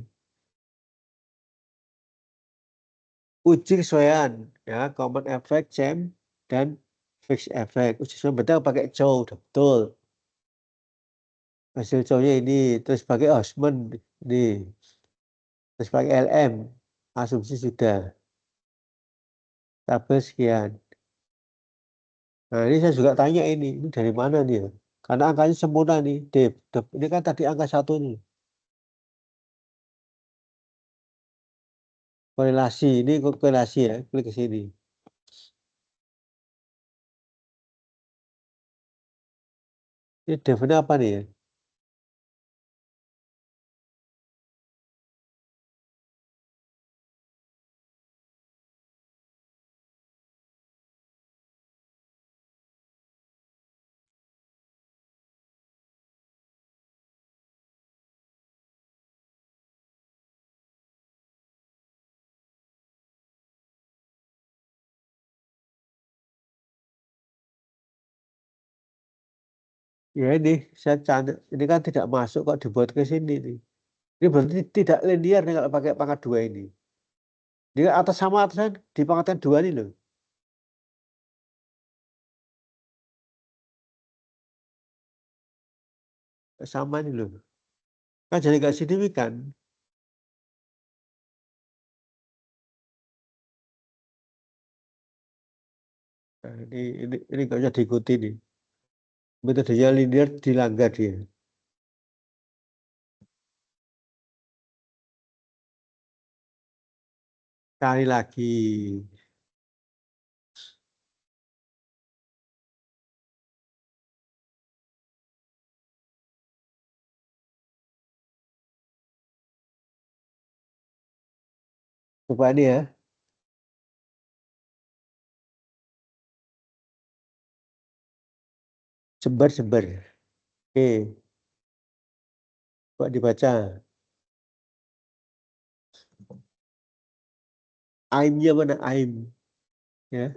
Uji kesesuaian ya, common effect, CHAM dan fixed effect. Uji kesesuaian betul pakai COW, udah betul. Hasil COW-nya ini terus pakai Osman ini, terus pakai LM, asumsi sudah tabel sekian. Nah, ini saya juga tanya ini dari mana nih ya? Karena angkanya sempurna nih, Dep. Ini kan tadi angka 1 nih. Korelasi, ini korelasi ya, klik ke sini. Ini Dep-nya apa nih ya? Ya ini saya ini kan tidak masuk kok dibuat ke sini nih. Ini berarti tidak linear nih kalau pakai pangkat 2 ini. Dia atas sama atasan di pangkatan 2 nih loh. Sama nih loh. Kan jadi nggak signifikan. Nah, ini nggak bisa diikuti nih. Metodenya linear dilanggar dia. Sekali lagi. Coba ini ya. Jember. Oke. Coba dibaca. Aimnya mana? Aim. Ya.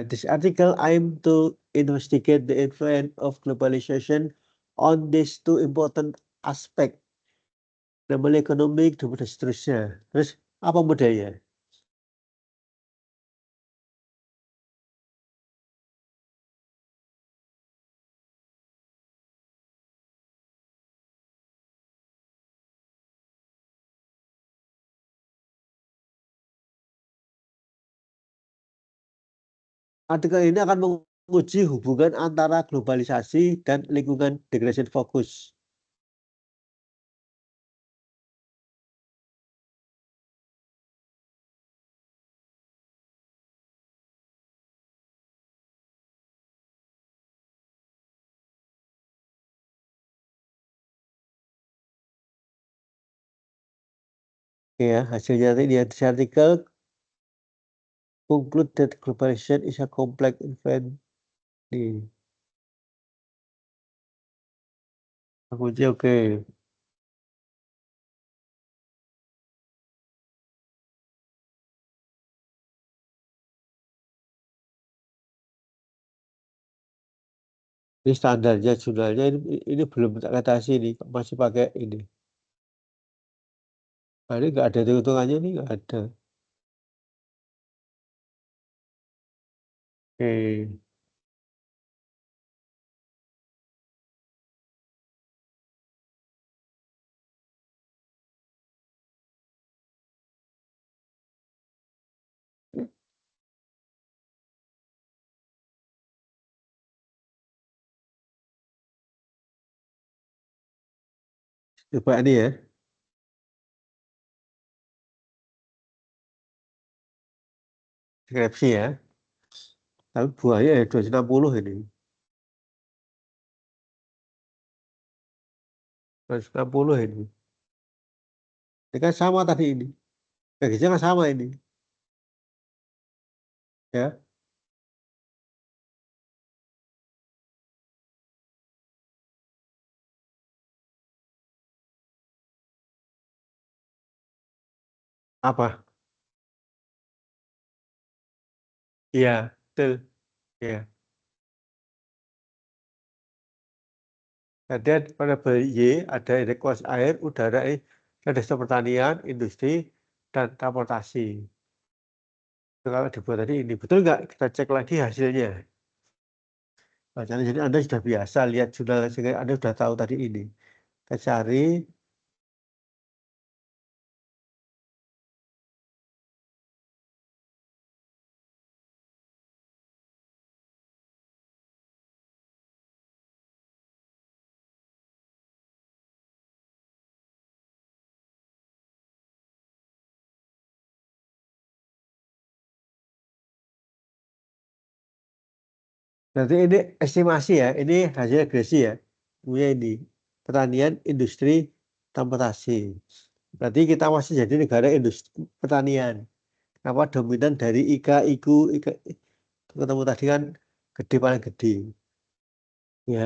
This article aim to investigate the influence of globalization on these two important aspect, namanya ekonomi dan seterusnya. Terus apa modelnya? Artikel ini akan menguji hubungan antara globalisasi dan lingkungan degradation fokus. Ya, hasilnya ini ya, this article conclude that globalization is a complex event. Nih, aku aja oke. Ini standarnya jurnalnya ini belum tak atasi nih, masih pakai ini. Nah, ini nggak ada hitung-hitungannya nih, nggak ada. Oke, coba ini ya, deskripsi ya. Tapi buahnya ya 260 ini. 260 ini. Ini kan sama tadi ini. Gagisnya kan sama ini. Ya, apa? Iya, betul. Ya. Kemudian pada Y ada indeks kualitas air, udara, ada pertanian, industri, dan transportasi. Itu kalau dibuat tadi ini betul nggak? Kita cek lagi hasilnya. Bacanya jadi Anda sudah biasa lihat jurnal sehingga Anda sudah tahu tadi ini. Kita cari nanti ini estimasi ya, ini hasil regresi ya. Punya ini pertanian, industri, transportasi. Berarti kita masih jadi negara industri pertanian. Apa dominan dari IKA, ketemu tadi kan gede paling gede. Ya,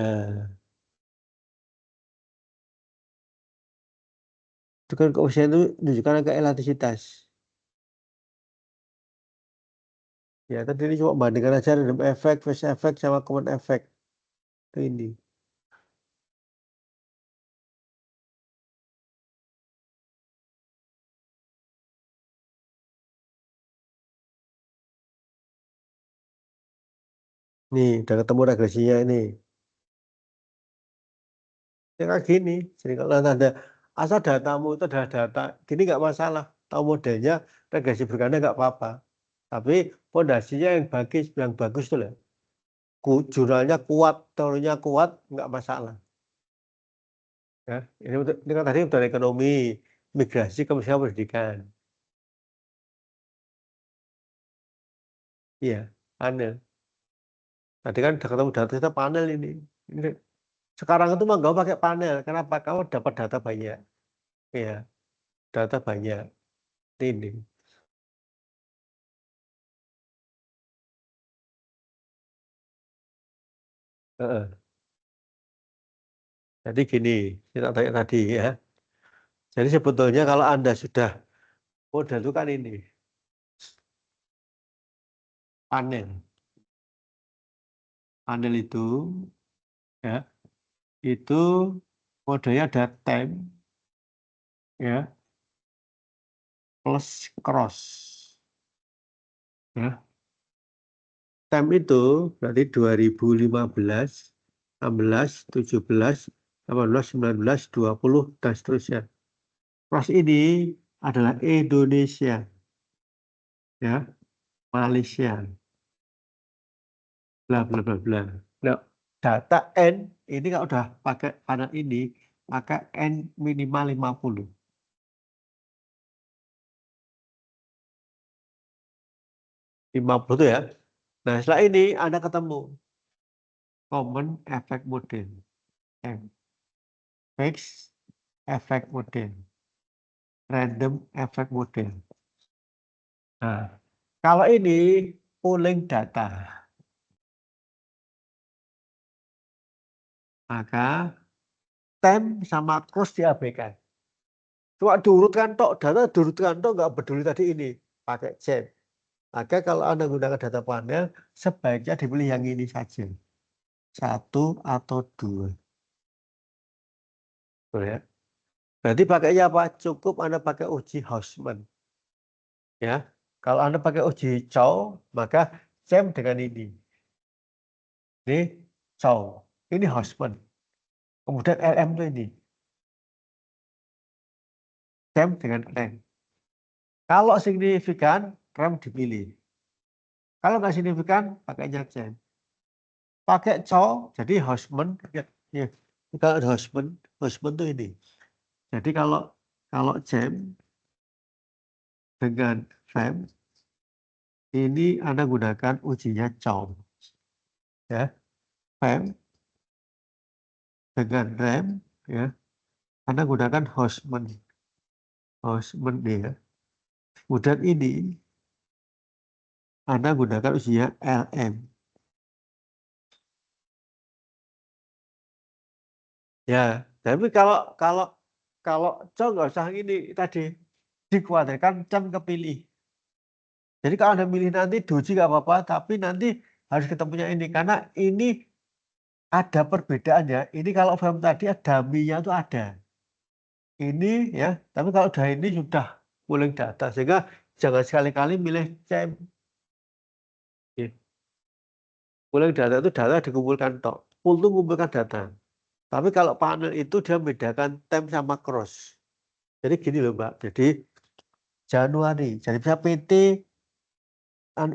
itu kan koefisien itu menunjukkan angka elastisitas. Ya, tadi ini cuma bandingkan aja random effect, phase effect, sama common effect. Itu ini. Nih, udah ketemu regresinya ini. Ya kayak gini. Jadi kalau ada asal datamu itu adalah data, gini nggak masalah. Tahu modelnya, regresi berganda nggak apa-apa. Tapi fondasinya yang bagus tuh loh. Jurnalnya kuat, teorinya kuat, nggak masalah. Ya, ini kan tadi udah ekonomi, migrasi, kementerian pendidikan. Iya, panel. Tadi kan udah ketemu data kita panel ini. Sekarang itu mah nggak pakai panel. Kenapa? Kamu dapat data banyak. Iya, data banyak. Ini. Heeh. Jadi gini, kita tanya tadi ya. Jadi sebetulnya kalau Anda sudah model itu kan ini panel. Panel itu ya, itu modelnya ada time ya plus cross. Ya. Time itu berarti 2015, 16, 17, 18, 19, 20 dan seterusnya. Cross ini adalah Indonesia, ya, Malaysia, bla bla bla bla. Nah, data N ini kalau udah pakai panel ini, maka N minimal 50. 50 itu ya. Nah, setelah ini Anda ketemu common effect model, fixed effect model, random effect model. Nah, kalau ini pooling data, maka time sama cross diabaikan. Cuma diurutkan tok, data diurutkan tok, nggak peduli tadi ini pakai chat. Maka kalau Anda gunakan data panel, sebaiknya dipilih yang ini saja. 1 atau 2. Betul ya? Berarti pakainya apa? Cukup Anda pakai uji Hausman. Ya. Kalau Anda pakai uji Chow, maka same dengan ini. Ini Chow. Ini Hausman. Kemudian LM itu ini. Same dengan rank. Kalau signifikan, rem dipilih. Kalau nggak signifikan, pakainya jam. Pakai cow, jadi Hausman. Ya, ya. Kalau ada Hausman tuh ini. Jadi kalau jam dengan rem, ini Anda gunakan ujinya cow. Ya, rem dengan rem, ya, Anda gunakan Hausman. Hausman ya. Kemudian ini Anda gunakan ujinya LM. Ya, tapi kalau cow nggak usah ini tadi dikhawatirkan jam kepilih. Jadi kalau Anda milih nanti doji nggak apa-apa, tapi nanti harus ketemunya ini karena ini ada perbedaannya. Ini kalau film tadi ada dummy-nya itu ada. Ini ya, tapi kalau udah ini sudah pooling data sehingga jangan sekali-kali milih CM. Pooling data itu data dikumpulkan tok. Pool itu mengumpulkan data. Tapi kalau panel itu dia membedakan time sama cross. Jadi gini loh Mbak. Jadi Januari. Jadi bisa PT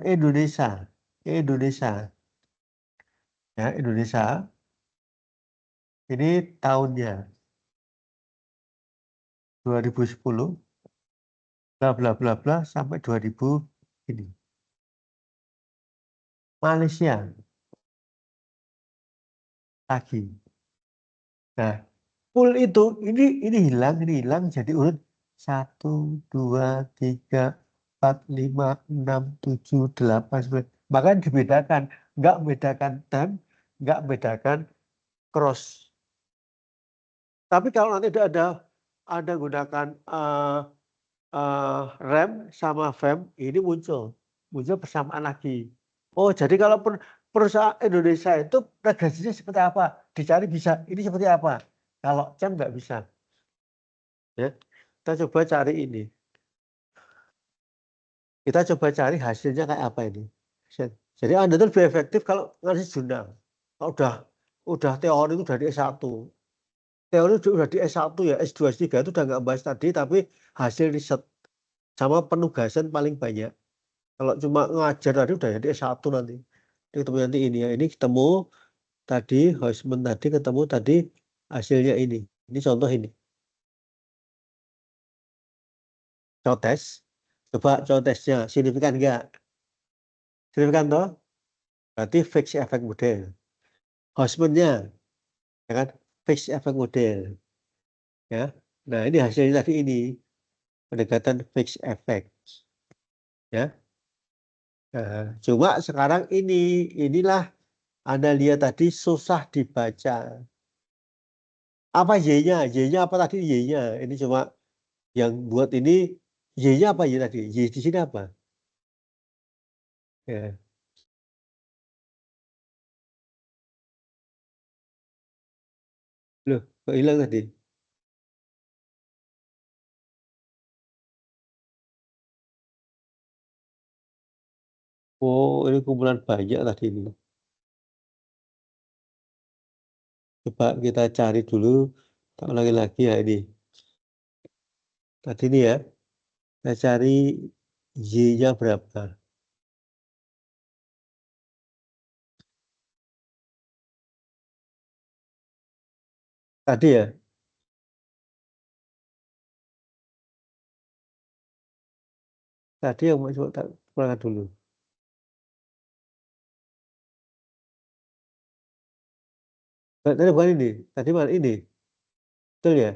Indonesia. Indonesia. Ya, Indonesia. Ini tahunnya 2010 bla bla bla bla sampai 2000 ini. Malaysia lagi. Nah, pool itu ini hilang jadi urut 1 2 3 4 5 6 7 8 9. Bahkan dibedakan, nggak bedakan time, nggak bedakan cross. Tapi kalau nanti ada gunakan rem sama fem, ini muncul. muncul persamaan lagi. Oh, jadi kalau perusahaan Indonesia itu regresinya seperti apa? Dicari bisa, ini seperti apa? Kalau CEM nggak bisa. Ya, kita coba cari ini. Kita coba cari hasilnya kayak apa ini. Jadi Anda itu lebih efektif kalau ngasih jurnal. Kalau udah teori itu dari S1. Teori udah di S1 ya, S2, S3 itu udah nggak bahas tadi, tapi hasil riset sama penugasan paling banyak. Kalau cuma ngajar tadi udah jadi S1 nanti. Ini ketemu nanti ini ya. Ini ketemu tadi, Houseman tadi ketemu tadi hasilnya ini. Ini contoh ini. Cotes. Coba cotesnya. Signifikan enggak? Signifikan toh? Berarti fixed effect model. Houseman-nya, ya kan? Fixed effect model. Ya. Nah, ini hasilnya tadi ini. Pendekatan fixed effect. Ya. Nah, cuma sekarang inilah Anda lihat tadi susah dibaca. Apa Y-nya? Y-nya apa tadi Y-nya? Ini cuma yang buat ini Y-nya apa Y tadi? Y di sini apa? Ya. Loh, kok hilang tadi? Oh, ini kumpulan banyak tadi ini. Coba kita cari dulu. Tak ulangi lagi ya ini. Tadi ini ya. Kita cari Y-nya berapa. Tadi ya. Tadi yang mau coba tak ulangi dulu. Tadi bukan ini. Tadi mana ini? Betul ya?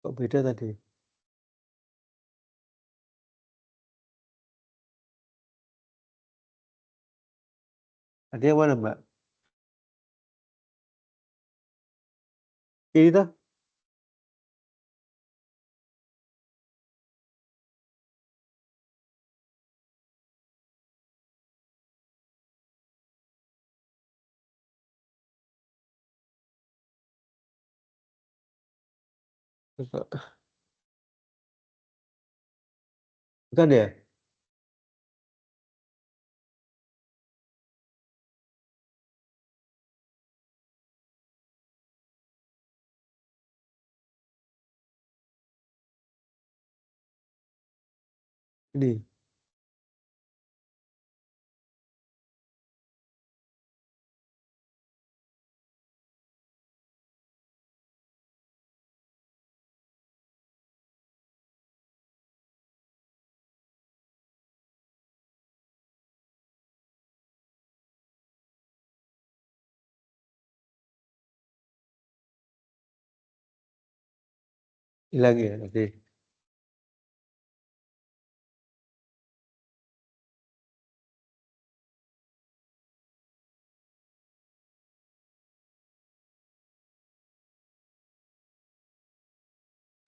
Kok beda tadi? Tadi yang mana, Mbak? Ini tuh? Bukan ya? Ini. Hilang ya tadi.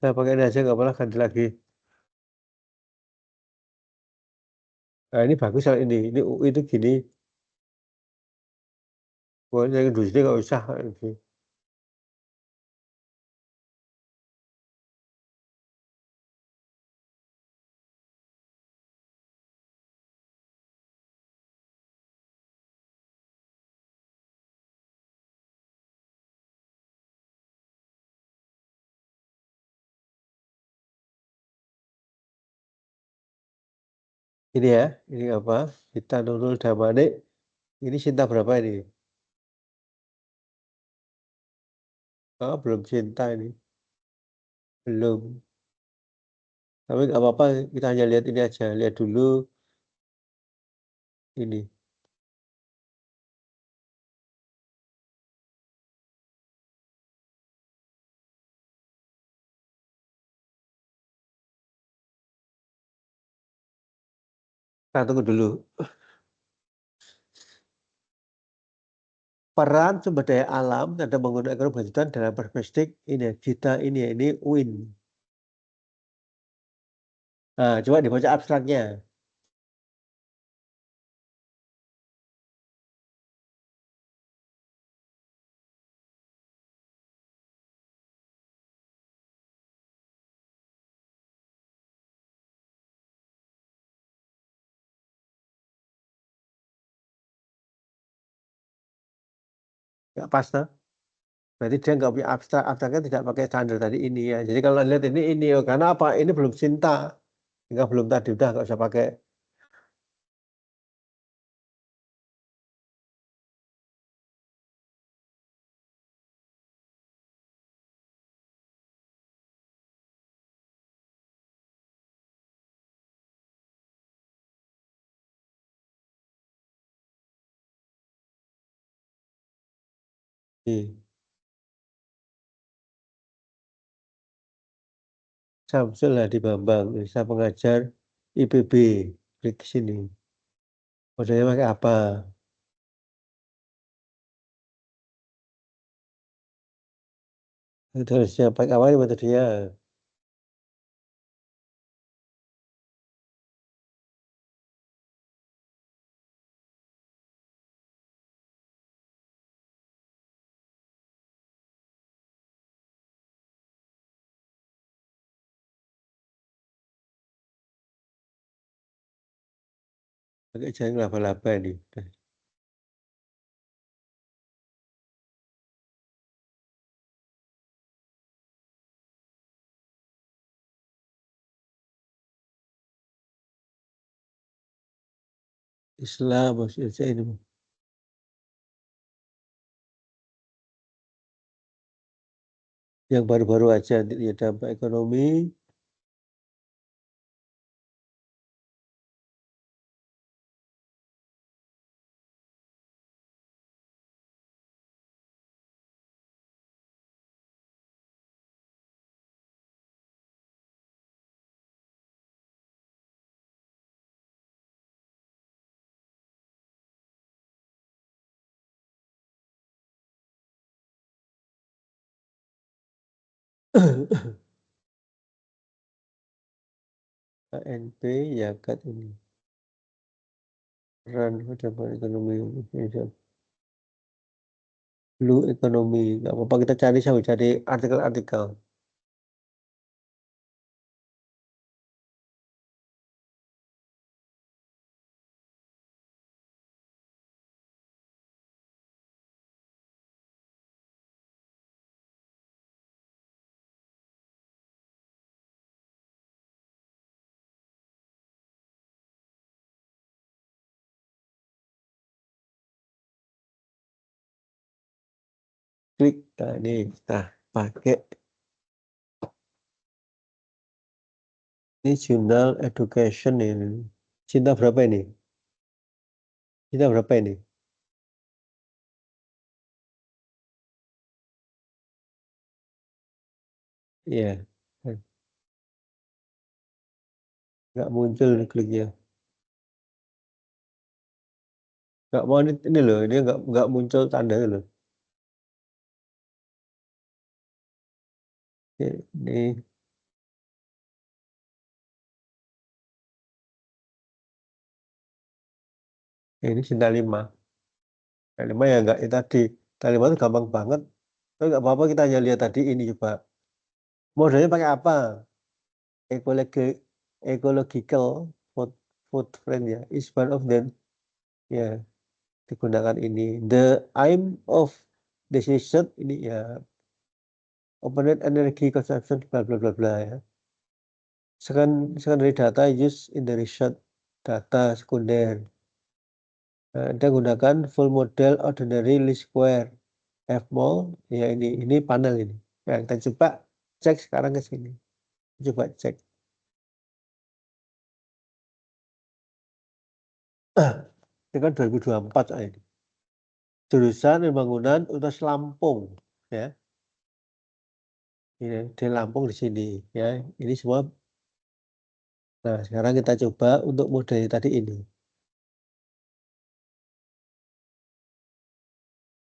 Saya pakai ini aja nggak apa-apa, ganti lagi. Nah, ini bagus kalau ini. Ini UI itu gini. Pokoknya yang industri nggak usah. Ini ya. Ini apa? Kita Nurul Damane. Ini cinta berapa ini? Oh, belum cinta ini. Belum. Tapi nggak apa-apa. Kita hanya lihat ini aja. Lihat dulu ini. Kita tunggu dulu. peran sumber daya alam dan penggunaan ekonomi berkelanjutan dalam perspektif ini kita ini UIN. Nah, coba dibaca abstraknya. Nggak pas, nah. Berarti dia nggak punya abstrak, abstraknya tidak pakai standar tadi ini ya. Jadi kalau lihat ini oh, karena apa? Ini belum cinta, nggak belum tadi udah nggak usah pakai. Samsul Hadi Bambang, bisa pengajar IPB, klik ke sini. Modelnya pakai apa? Itu harusnya pakai apa metodenya? Pakai jaring laba-laba ini. Islam, maksudnya ini. Yang baru-baru aja ya, dampak ekonomi. KNP ya kat ini. Peran dampak ekonomi Indonesia. Blue ekonomi. Nggak apa-apa kita cari artikel-artikel. Klik, nah ini, nah pakai ini jurnal education ini. Cinta berapa ini? Cinta berapa ini? Iya, nggak muncul kliknya. Nggak mau ini loh, ini nggak muncul tanda loh. Ini ini cinta 5. Cinta 5 ya nggak itu tadi. Cinta 5 itu gampang banget. Tapi nggak apa-apa kita hanya lihat tadi ini coba. Modelnya pakai apa? Ecological footprint ya. Is one of them. Ya, digunakan ini. The aim of decision ini ya. Open energy consumption bla bla bla bla ya. Secondary data used in the research data sekunder. Anda gunakan full model ordinary least square F-mall ya ini panel ini. Nah, kita coba cek sekarang ke sini. Coba cek. Ini kan 2024 ini. Jurusan pembangunan Universitas Lampung ya. Ini di Lampung di sini ya. Ini semua. Nah, sekarang kita coba untuk model tadi ini.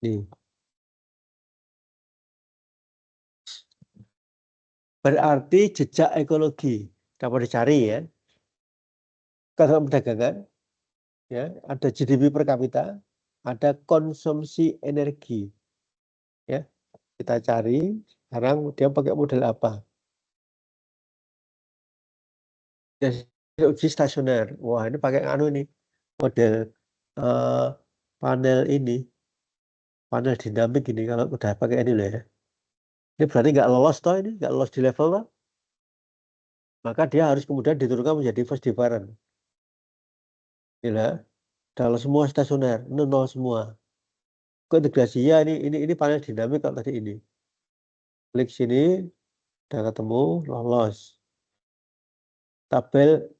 Nih. Berarti jejak ekologi dapat dicari ya. Kalau perdagangan ya, ada GDP per kapita, ada konsumsi energi. Ya, kita cari sekarang dia pakai model apa? Ya, uji stasioner. Wah, ini pakai anu nih, model eh, panel ini, panel dinamik ini kalau udah pakai ini loh ya. Ini berarti nggak lolos toh ini, nggak lolos di level toh. Maka dia harus kemudian diturunkan menjadi first different. Gila, kalau semua stasioner, ini nol semua. Keintegrasi ya ini panel dinamik kalau tadi ini. Klik sini, udah ketemu, lolos. Tabel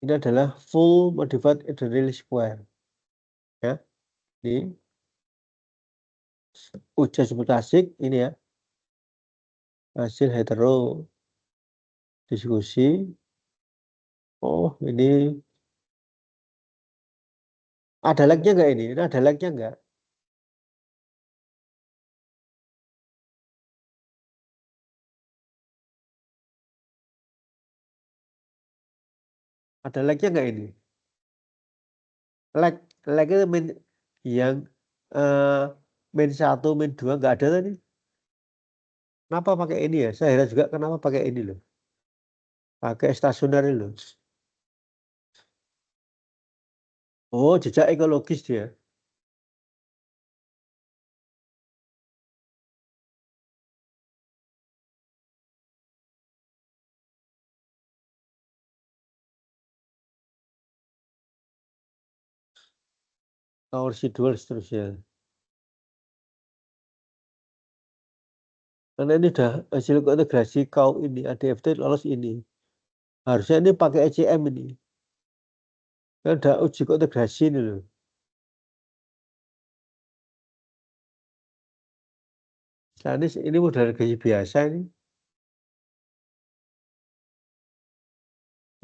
ini adalah full modified Edernal Square. Ya, ini ujian super klasik ini ya. Hasil hetero diskusi. Oh, ini ada lagnya nggak ini? Ini ada lagnya nggak? Ada lagnya nggak ini? Lag itu yang min 1, min 2 nggak ada tadi. Kenapa pakai ini ya? Saya heran juga kenapa pakai ini loh. Pakai stasioner ini loh. Oh, jejak ekologis dia. Power residual seterusnya. Karena ini udah hasil integrasi kau ini, ADFT lolos ini. Harusnya ini pakai ECM ini. Kan ada uji integrasi ini loh. Nah, ini modal gaji biasa ini.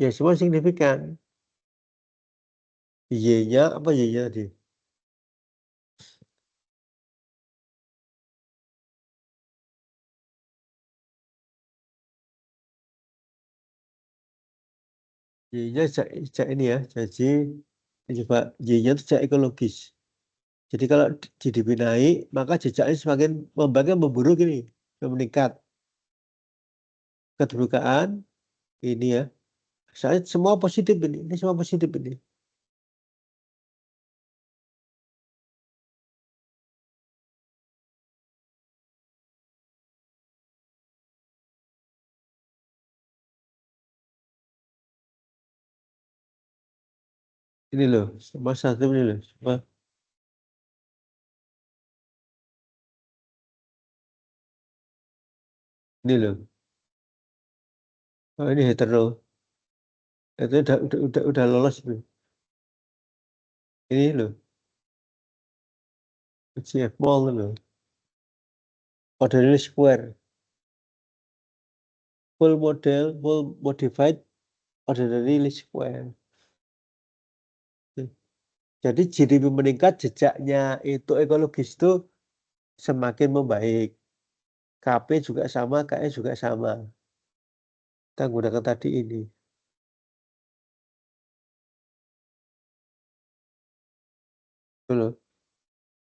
Ya semua signifikan. Y-nya apa Y-nya tadi? Y-nya jejak ini ya. Jadi coba Y-nya itu jejak ekologis. Jadi kalau GDP naik, maka jejaknya semakin memburuk ini, meningkat. Keterbukaan ini ya. Saya semua positif ini semua positif ini. Ini loh, semua satu ini loh. Semua. Ini loh. Oh, ini hetero. Itu udah lolos itu. Ini loh. UCF Mall loh. Model square. Full modified ordinary square. Jadi GDP meningkat, jejaknya itu ekologis itu semakin membaik. KP juga sama, KE juga sama. Kita gunakan tadi ini. Dulu.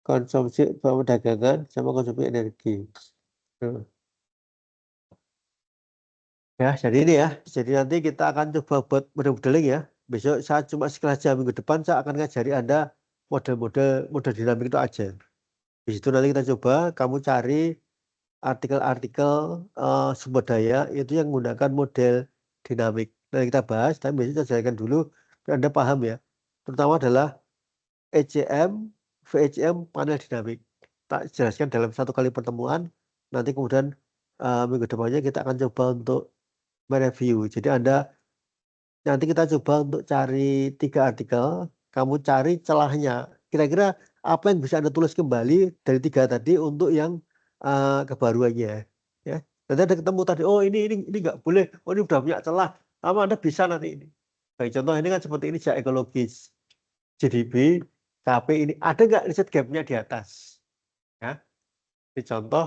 Konsumsi perdagangan sama konsumsi energi. Tuh. Ya, jadi ini ya. Jadi nanti kita akan coba buat modeling ya. Besok saya cuma sekelas jam minggu depan saya akan ngajari Anda model dinamik itu aja. Di situ nanti kita coba kamu cari artikel-artikel sumber daya itu yang menggunakan model dinamik. Nanti kita bahas, tapi besok saya jelaskan dulu biar Anda paham ya. Terutama adalah ECM, VECM, panel dinamik. Tak jelaskan dalam satu kali pertemuan. Nanti kemudian minggu depannya kita akan coba untuk mereview. Jadi nanti kita coba untuk cari 3 artikel, kamu cari celahnya. Kira-kira apa yang bisa Anda tulis kembali dari 3 tadi untuk yang kebaruannya. Ya. Nanti ada ketemu tadi, oh ini nggak boleh, oh ini udah punya celah. Apa Anda bisa nanti ini. Baik, contoh ini kan seperti ini jak ekologis. GDP, KP ini, ada nggak riset gapnya di atas? Ini contoh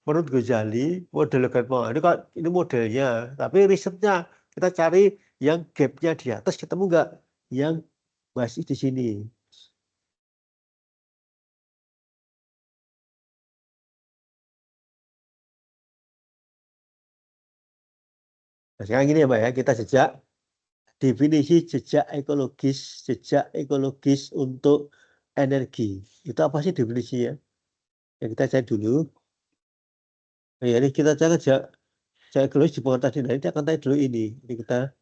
menurut Ghazali model logaritma ini modelnya, tapi risetnya kita cari yang gapnya di atas ketemu nggak yang masih di sini. Nah, sekarang gini ya Mbak ya, kita definisi jejak ekologis untuk energi. Itu apa sih definisinya? Yang kita cari dulu. Nah, ya, ini kita cari jejak ekologis di bawah tadi. Nah, ini akan tanya dulu ini. Ini kita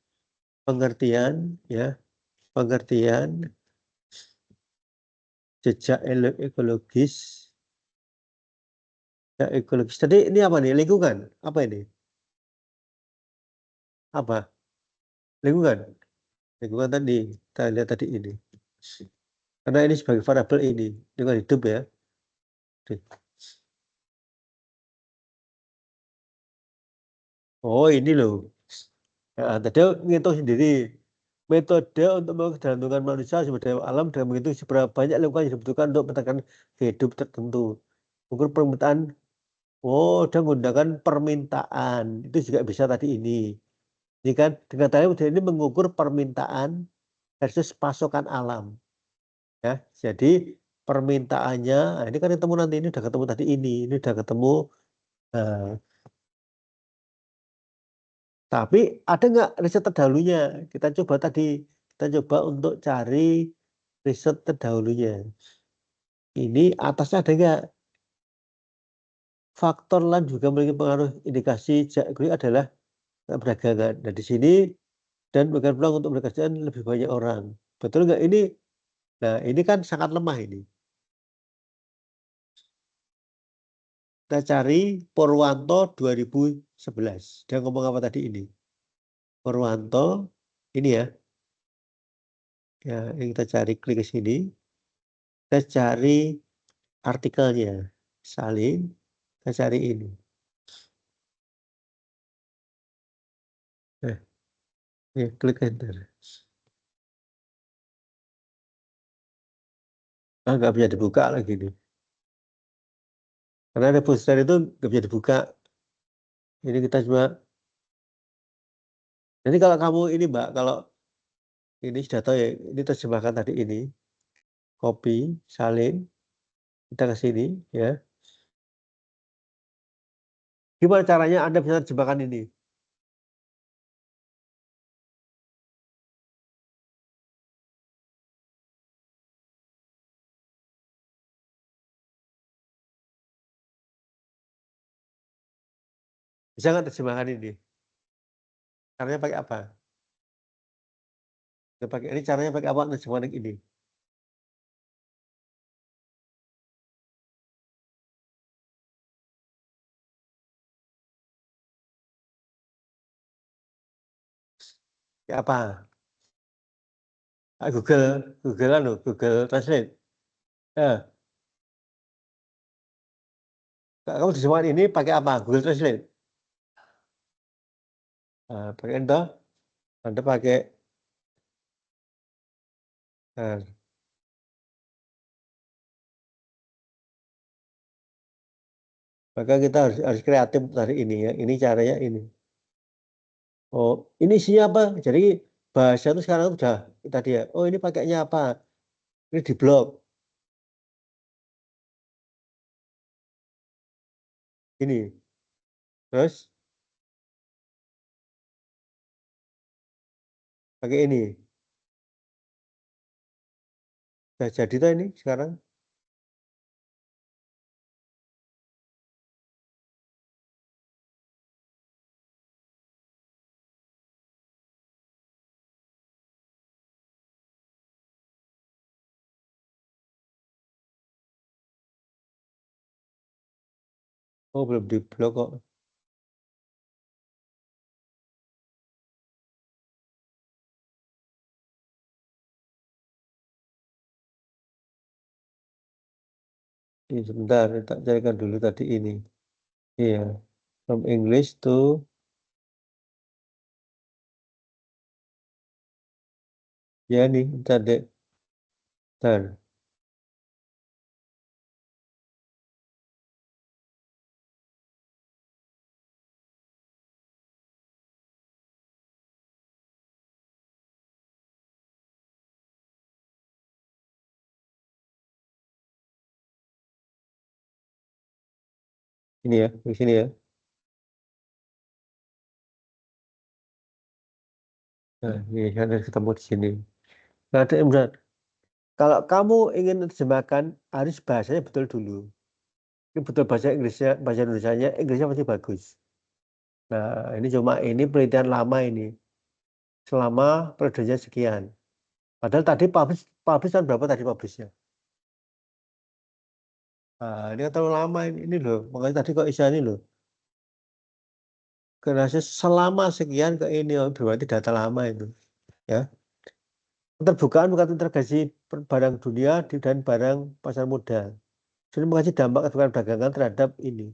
pengertian ya, pengertian jejak ekologis. Jejak ekologis. Tadi ini apa nih? Lingkungan. Apa ini? Apa? Lingkungan. Lingkungan tadi. Kita lihat tadi ini. Karena ini sebagai variabel ini. Lingkungan hidup ya. Oh ini loh. Ya, tadi ngitung sendiri. Metode untuk menggandungkan manusia sumber daya alam dengan menghitung seberapa banyak lingkungan yang dibutuhkan untuk menekan hidup tertentu. Ukur permintaan. Oh, dia menggunakan permintaan. Itu juga bisa tadi ini. Ini kan dengan tadi model ini mengukur permintaan versus pasokan alam. Ya, jadi permintaannya, nah ini kan ketemu nanti ini udah ketemu tadi ini udah ketemu. Nah, tapi ada nggak riset terdahulunya? Kita coba tadi, kita coba untuk cari riset terdahulunya. Ini atasnya ada nggak? Faktor lain juga memiliki pengaruh indikasi jejak adalah perdagangan. Nah di sini dan bukan peluang untuk pekerjaan lebih banyak orang. Betul nggak ini? Nah ini kan sangat lemah ini. Kita cari Purwanto 2011. Dia ngomong apa tadi ini? Purwanto ini ya. Ya, yang kita cari klik ke sini. Kita cari artikelnya. Salin, kita cari ini. Nah, ya, klik enter. Ah, nggak bisa dibuka lagi nih. Karena repository itu nggak bisa dibuka. Ini kita coba. Jadi kalau kamu ini Mbak, kalau ini sudah tahu ya, ini terjemahkan tadi ini. Copy, salin, kita ke sini ya. Gimana caranya Anda bisa terjemahkan ini? Bisa nggak terjemahkan ini? Caranya pakai apa? Ini caranya pakai apa terjemahkan ini? Pakai apa? Ah, Google Translate. Ya, kamu terjemahkan ini pakai apa? Google Translate. Nah, pakai Anda pakai. Nah, maka kita harus kreatif dari ini ya. Ini caranya ini. Oh, ini isinya apa? Jadi bahasa itu sekarang udah tadi ya. Oh, ini pakainya apa? Ini di blog. Ini. Terus pakai ini. Udah jadi tuh ini sekarang. Oh, belum di blog kok. Ini sebentar, tak carikan dulu tadi ini. Iya, from English to ya nih, tadi. Bentar. Ini ya, di sini ya. Nah, ini harus ketemu di sini. Nah, ada yang benar. Kalau kamu ingin terjemahkan, harus bahasanya betul dulu. Ini betul bahasa Inggrisnya, bahasa Indonesianya, Inggrisnya pasti bagus. Nah, ini penelitian lama ini. Selama periodenya sekian. Padahal tadi publish kan berapa tadi publishnya? Nah, ini kan terlalu lama ini loh. Makanya tadi kok bisa ini loh. Karena selama sekian ke ini, berarti data lama itu. Ya. Keterbukaan bukan integrasi barang dunia dan barang pasar modal. Jadi mengaji dampak keterbukaan perdagangan terhadap ini.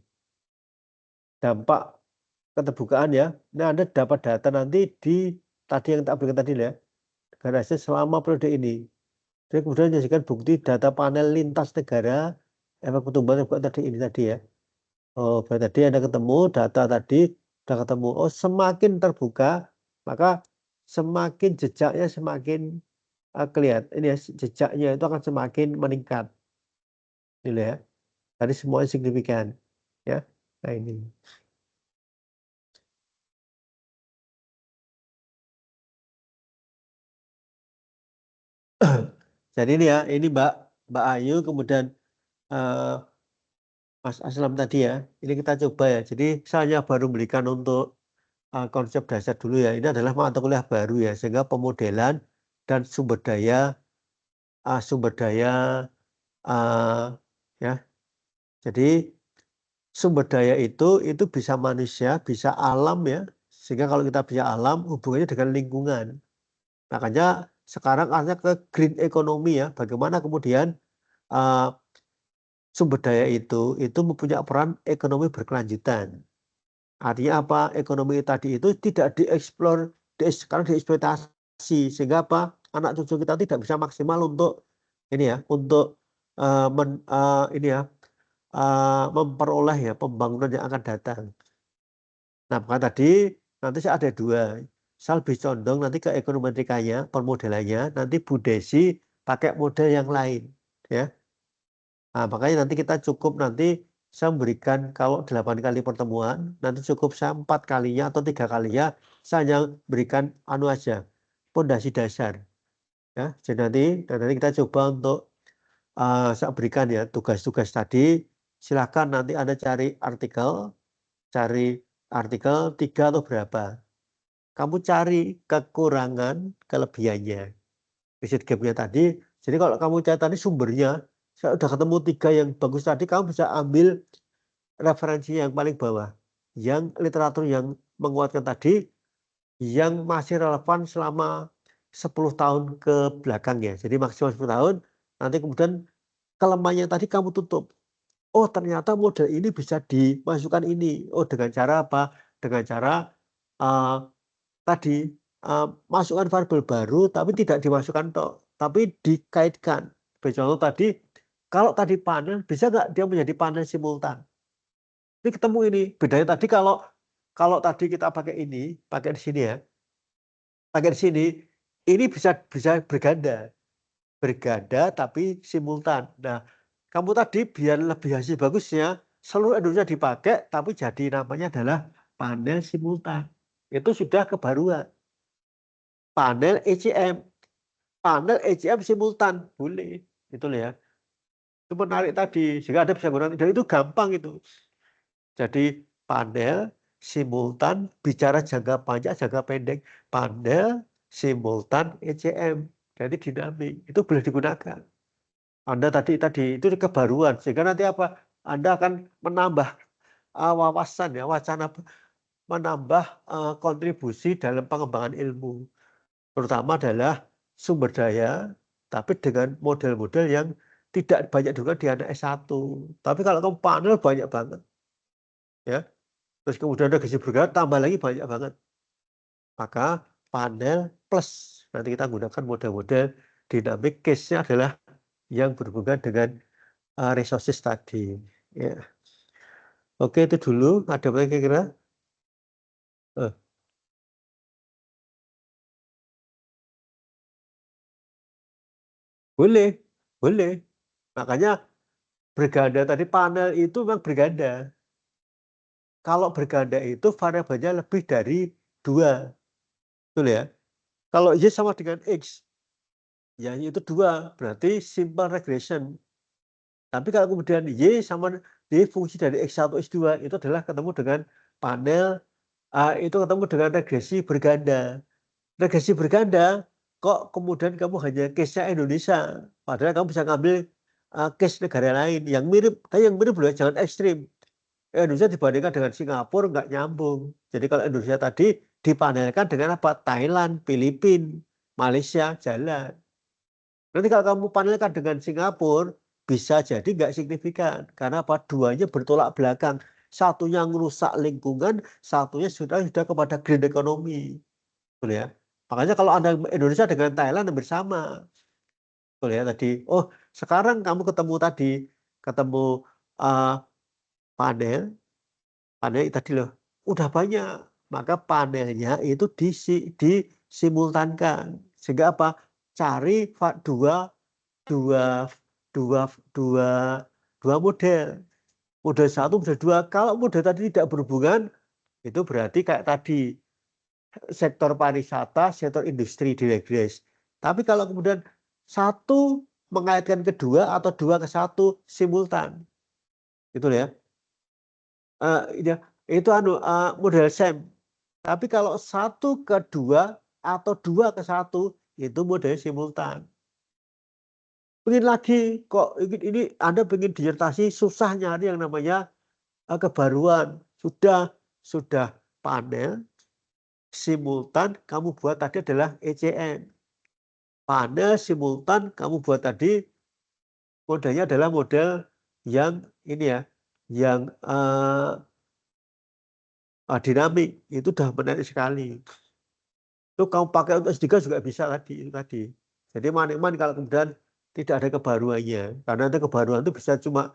Dampak keterbukaan ya. Nah, Anda dapat data nanti di tadi yang tak berikan tadi ya. Garasi selama periode ini. Jadi kemudian menyajikan bukti data panel lintas negara efek pertumbuhan tadi ini tadi ya. Oh, berarti tadi Anda ketemu data tadi sudah ketemu. Oh, semakin terbuka maka semakin jejaknya semakin kelihatan. Ini ya, jejaknya itu akan semakin meningkat. Ini ya. Tadi semuanya signifikan ya. Nah, ini. Jadi ini ya, ini Mbak Ayu kemudian eh, Mas Aslam tadi ya. Ini kita coba ya. Jadi saya baru berikan untuk konsep dasar dulu ya. Ini adalah mata kuliah baru ya, sehingga pemodelan dan sumber daya ya. Jadi sumber daya itu bisa manusia, bisa alam ya. Sehingga kalau kita bisa alam, hubungannya dengan lingkungan. Makanya sekarang artinya ke green economy ya. Bagaimana kemudian uh, sumber daya itu mempunyai peran ekonomi berkelanjutan. Artinya apa? Ekonomi tadi itu tidak dieksplor, sekarang dieksploitasi sehingga apa? Anak cucu kita tidak bisa maksimal untuk ini ya, untuk ini ya, memperoleh ya pembangunan yang akan datang. Nah, maka tadi nanti saya ada dua. Saya lebih condong nanti ke ekonometrikanya, permodelannya, nanti Bu Desi pakai model yang lain ya. Nah, makanya nanti kita cukup nanti saya memberikan kalau 8 kali pertemuan, nanti cukup saya 4 kalinya atau 3 kalinya saya hanya berikan anu aja, pondasi dasar. Ya, jadi nanti kita coba untuk saya berikan ya tugas-tugas tadi. Silakan nanti Anda cari artikel 3 atau berapa. Kamu cari kekurangan, kelebihannya. Visit gapnya tadi. Jadi kalau kamu cari tadi sumbernya, saya udah ketemu 3 yang bagus tadi, kamu bisa ambil referensi yang paling bawah. Yang literatur yang menguatkan tadi, yang masih relevan selama 10 tahun ke belakangnya. Jadi maksimal 10 tahun, nanti kemudian kelemahannya tadi kamu tutup. Oh, ternyata model ini bisa dimasukkan ini. Oh, dengan cara apa? Dengan cara uh, tadi masukkan variabel baru tapi tidak dimasukkan tapi dikaitkan. Contoh tadi, kalau tadi panel bisa nggak dia menjadi panel simultan? Ini ketemu ini. Bedanya tadi kalau tadi kita pakai di sini ya, pakai di sini, ini bisa berganda tapi simultan. Nah, kamu tadi biar lebih hasil bagusnya, seluruh Indonesia dipakai tapi jadi namanya adalah panel simultan. Itu sudah kebaruan. Panel ECM. Panel ECM simultan. Boleh. Itu ya. Itu menarik tadi. Sehingga Anda bisa gunakan. Dan itu gampang itu. Jadi panel simultan bicara jangka panjang, jangka pendek. Panel simultan ECM. Jadi dinamik. Itu boleh digunakan. Anda tadi itu kebaruan. Sehingga nanti apa? Anda akan menambah wawasan ya, wacana menambah kontribusi dalam pengembangan ilmu. Terutama adalah sumber daya, tapi dengan model-model yang tidak banyak juga di anak S1. Tapi kalau kamu panel banyak banget. Ya. Terus kemudian ada gizi bergerak, tambah lagi banyak banget. Maka panel plus. Nanti kita gunakan model-model dinamik. Case-nya adalah yang berhubungan dengan resources tadi. Ya. Oke, itu dulu. Ada apa kira-kira? Eh, boleh, boleh. Makanya berganda tadi panel itu memang berganda. kalau berganda itu variabelnya lebih dari 2. Betul ya? Kalau Y sama dengan X, ya Y itu 2, berarti simple regression. Tapi kalau kemudian Y sama Y fungsi dari X1, X2 itu adalah ketemu dengan panel, itu ketemu dengan regresi berganda. Regresi berganda, kok kemudian kamu hanya case-nya Indonesia, padahal kamu bisa ngambil case negara lain yang mirip, tapi yang mirip loh, jangan ekstrim. Indonesia dibandingkan dengan Singapura nggak nyambung. Jadi kalau Indonesia tadi dipanelkan dengan apa? Thailand, Filipina, Malaysia, jalan. Nanti kalau kamu panelkan dengan Singapura, bisa jadi nggak signifikan. Karena apa? Duanya bertolak belakang. Satunya merusak lingkungan, satunya sudah kepada green economy. Betul ya? Makanya kalau Anda Indonesia dengan Thailand hampir sama. Betul ya tadi. Oh, sekarang kamu ketemu panel tadi loh, udah banyak. Maka panelnya itu disimultankan. Sehingga apa? Cari dua model. Model 1, model 2. Kalau model tadi tidak berhubungan, itu berarti kayak tadi, sektor pariwisata, sektor industri diregres. Tapi kalau kemudian satu mengaitkan kedua atau dua ke satu simultan, gitu ya. Itu model SEM. Tapi kalau 1 ke 2 atau 2 ke 1 itu model simultan. Pengen lagi kok ini Anda pengen disertasi susah nyari yang namanya kebaruan. Sudah panel simultan kamu buat tadi adalah ECN. Panel simultan kamu buat tadi modelnya adalah model yang ini ya, yang dinamik. Itu udah menarik sekali. Itu kamu pakai untuk S3 juga bisa tadi. Jadi mana kalau kemudian tidak ada kebaruannya. Karena ada kebaruan itu bisa cuma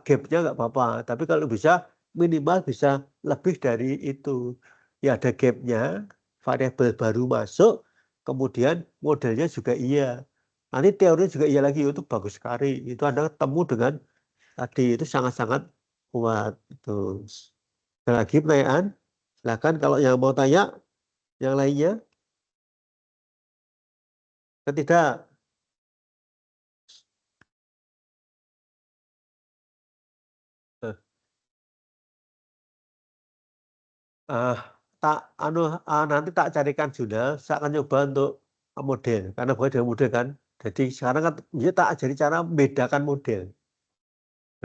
gapnya nggak apa-apa. Tapi kalau bisa minimal bisa lebih dari itu. Ya ada gapnya, variabel baru masuk, kemudian modelnya juga iya. Nanti teorinya juga iya lagi, itu bagus sekali. Itu Anda ketemu dengan tadi, itu sangat-sangat kuat. Itu. Ada lagi pertanyaan? Silakan kalau yang mau tanya, yang lainnya. Tidak. Nanti tak carikan jurnal, saya akan coba untuk model, karena boleh dengan model kan. Jadi sekarang kan dia tak ajari cara membedakan model.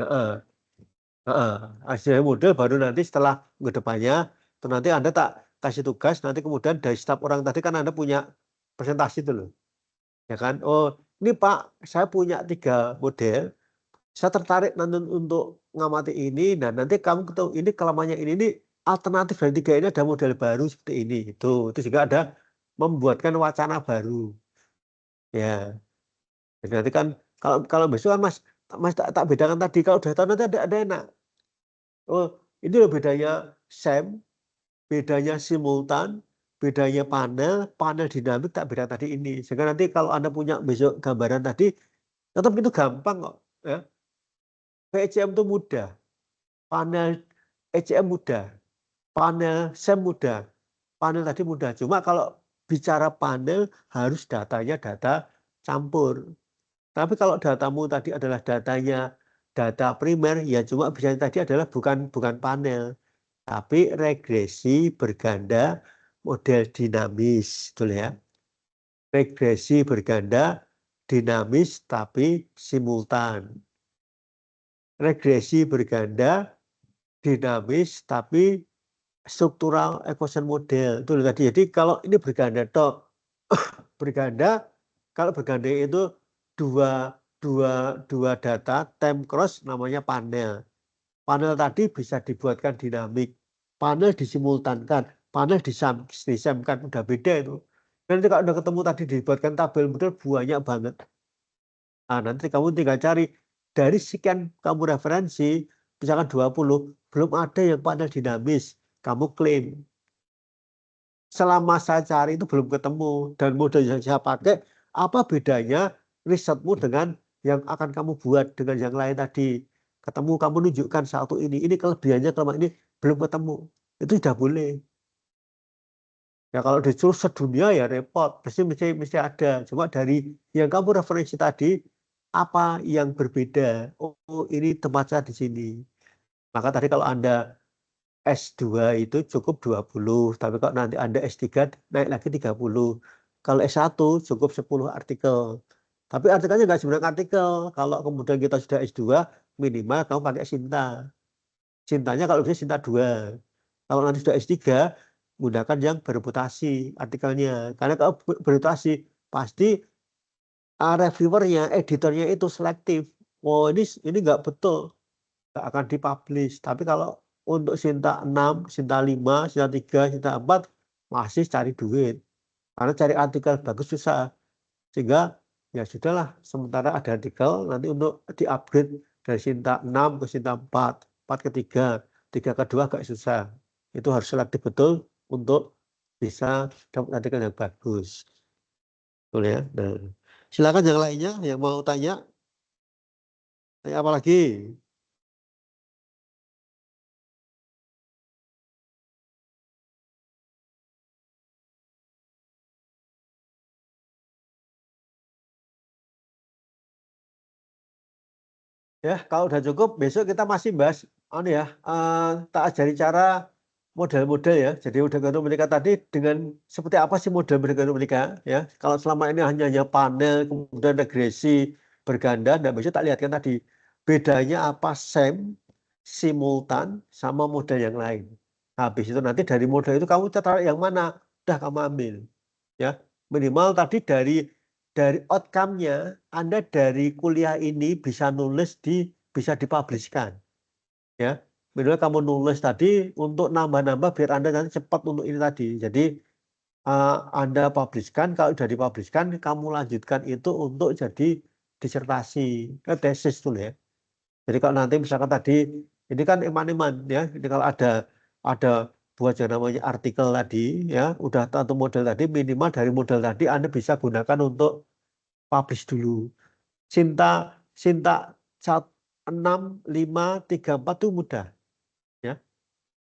Heeh, heeh. Hasil model baru nanti setelah ke depannya, nanti Anda tak kasih tugas, nanti kemudian dari setiap orang tadi kan Anda punya presentasi itu loh. Ya kan? Oh, ini Pak, saya punya 3 model. Saya tertarik nanti untuk ngamati ini. Nah, nanti kamu ketemu ini kelemahannya ini alternatif dari 3 ini ada model baru seperti ini. Itu juga ada membuatkan wacana baru. Ya. Jadi nanti kan kalau besok kan Mas tak bedakan tadi, kalau udah tahu nanti ada enak. Oh, ini loh bedanya SEM, bedanya simultan, bedanya panel dinamik tak beda tadi ini. Sehingga nanti kalau Anda punya besok gambaran tadi, tetap itu gampang kok. Ya. PCM itu mudah. Panel ECM mudah, panel SEM mudah, panel tadi mudah. Cuma kalau bicara panel harus datanya data campur. Tapi kalau datamu tadi adalah data primer, ya cuma bisa tadi adalah bukan panel, tapi regresi berganda model dinamis, betul ya. Regresi berganda dinamis tapi simultan. Regresi berganda dinamis tapi struktural equation model itu tadi. Jadi kalau ini berganda toh berganda, kalau berganda itu dua data time cross namanya panel. Panel tadi bisa dibuatkan dinamik, panel disimultankan, panel disemkan, udah beda itu. Nanti kalau udah ketemu tadi dibuatkan tabel model banyak banget. Nah, nanti kamu tinggal cari dari sekian kamu referensi, misalkan 20, belum ada yang panel dinamis, kamu klaim. Selama saya cari itu belum ketemu, dan model yang saya pakai, apa bedanya risetmu dengan yang akan kamu buat dengan yang lain tadi. Ketemu, kamu nunjukkan satu ini kelebihannya, kelemahan ini. belum ketemu. Itu sudah boleh. Ya kalau disuruh sedunia ya repot, mesti ada. Cuma dari yang kamu referensi tadi, apa yang berbeda? Oh, ini tempat saya di sini. Maka tadi kalau Anda S2 itu cukup 20, tapi kalau nanti Anda S3 naik lagi 30. Kalau S1 cukup 10 artikel. Tapi artikelnya nggak sebenarnya artikel. Kalau kemudian kita sudah S2, minimal kamu pakai Sinta. Sintanya kalau bisa Sinta 2. Kalau nanti sudah S3, gunakan yang bereputasi artikelnya. Karena kalau bereputasi, pasti reviewernya, editornya itu selektif. Oh, ini nggak betul. Nggak akan dipublish. Tapi kalau untuk Sinta 6, Sinta 5, Sinta 3, Sinta 4, masih cari duit. Karena cari artikel bagus susah. Sehingga ya sudahlah, sementara ada artikel, nanti untuk di-upgrade dari Sinta 6 ke Sinta 4, 4 ke 3, 3 ke 2 agak susah. Itu harus selektif betul untuk bisa dapat artikel yang bagus. Betul ya? Nah, silakan yang lainnya yang mau tanya. Tanya apa lagi? Ya, kalau udah cukup, besok kita masih bahas tak ajari cara model-model ya. Jadi model gantung menikah tadi dengan seperti apa sih model gantung menikah ya. Kalau selama ini hanya panel, kemudian regresi, berganda, nah besok tak lihatkan tadi bedanya apa simultan, sama model yang lain. Habis itu nanti dari model itu kamu tertarik yang mana, udah kamu ambil ya. Minimal tadi dari outcome-nya, Anda dari kuliah ini bisa nulis bisa dipublishkan. Ya, minimal kamu nulis tadi untuk nambah-nambah biar Anda nanti cepat untuk ini tadi. Jadi Anda publishkan, kalau sudah dipublishkan, kamu lanjutkan itu untuk jadi disertasi, tesis dulu ya. Jadi kalau nanti misalkan tadi, ini kan eman-eman ya, ini kalau ada buat yang namanya artikel tadi ya, udah satu model tadi, minimal dari model tadi Anda bisa gunakan untuk publish dulu. Sinta Sinta 6, 5, 3, 4 itu mudah ya.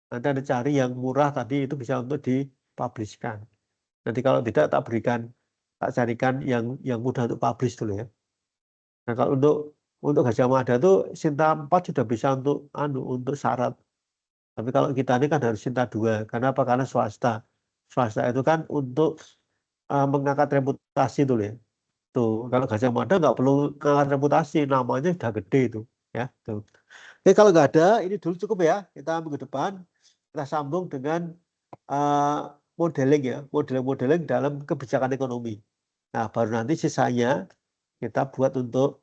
Nanti Anda cari yang murah tadi itu bisa untuk dipublishkan. Nanti kalau tidak tak carikan yang mudah untuk publish dulu ya. Nah, kalau untuk Gajah Mada tuh Sinta 4 sudah bisa untuk syarat. Tapi kalau kita ini kan harus Sinta 2. Karena apa? Karena swasta. Swasta itu kan untuk mengangkat reputasi dulu ya. Tuh, kalau Gajah Mada nggak perlu mengangkat reputasi, namanya sudah gede itu. Ya, tuh. Oke, kalau nggak ada, ini dulu cukup ya. Kita minggu depan kita sambung dengan uh, modeling ya, modeling dalam kebijakan ekonomi. Nah, baru nanti sisanya kita buat untuk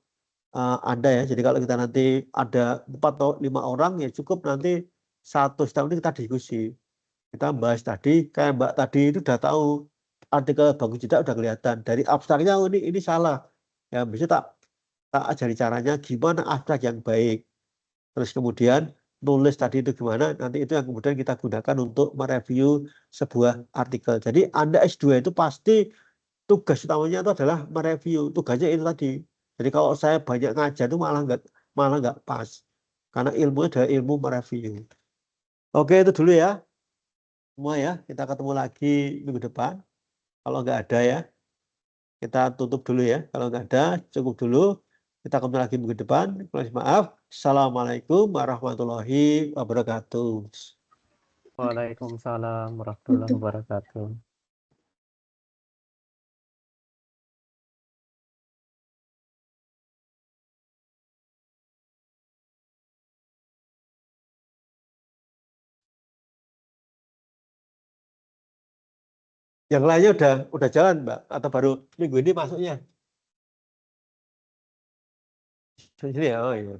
Anda ya. Jadi kalau kita nanti ada 4 atau 5 orang ya cukup nanti 1 setahun ini kita diskusi. Kita bahas tadi, kayak Mbak tadi itu udah tahu artikel bagus tidak udah kelihatan. Dari abstraknya oh, ini salah. Ya, bisa tak ajari caranya gimana abstrak yang baik. Terus kemudian nulis tadi itu gimana, nanti itu yang kemudian kita gunakan untuk mereview sebuah artikel. Jadi Anda S2 itu pasti tugas utamanya itu adalah mereview. Tugasnya itu tadi. Jadi kalau saya banyak ngajar itu malah nggak pas. Karena ilmu adalah ilmu mereview. Oke, itu dulu ya. Semua ya. Kita ketemu lagi minggu depan. Kalau nggak ada ya, kita tutup dulu ya. Kalau nggak ada, cukup dulu. Kita ketemu lagi minggu depan. Maaf. Assalamualaikum warahmatullahi wabarakatuh. Waalaikumsalam warahmatullahi wabarakatuh. Yang lainnya udah jalan, Mbak, atau baru minggu ini masuknya? Sini ya, oh iya.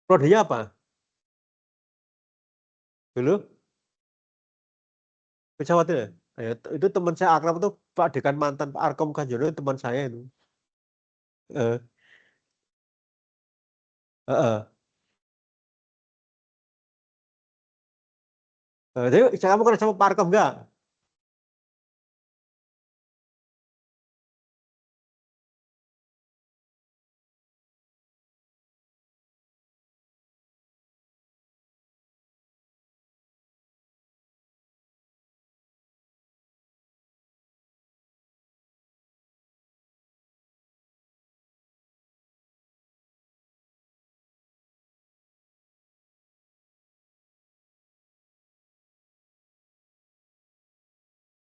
Prodinya apa? Dulu pesawat ya? Itu teman saya akrab itu Pak Dekan mantan Pak Arkom Kanjono itu teman saya itu. Eh, eh, eh. Jadi kamu kenal sama Pak Arkom enggak?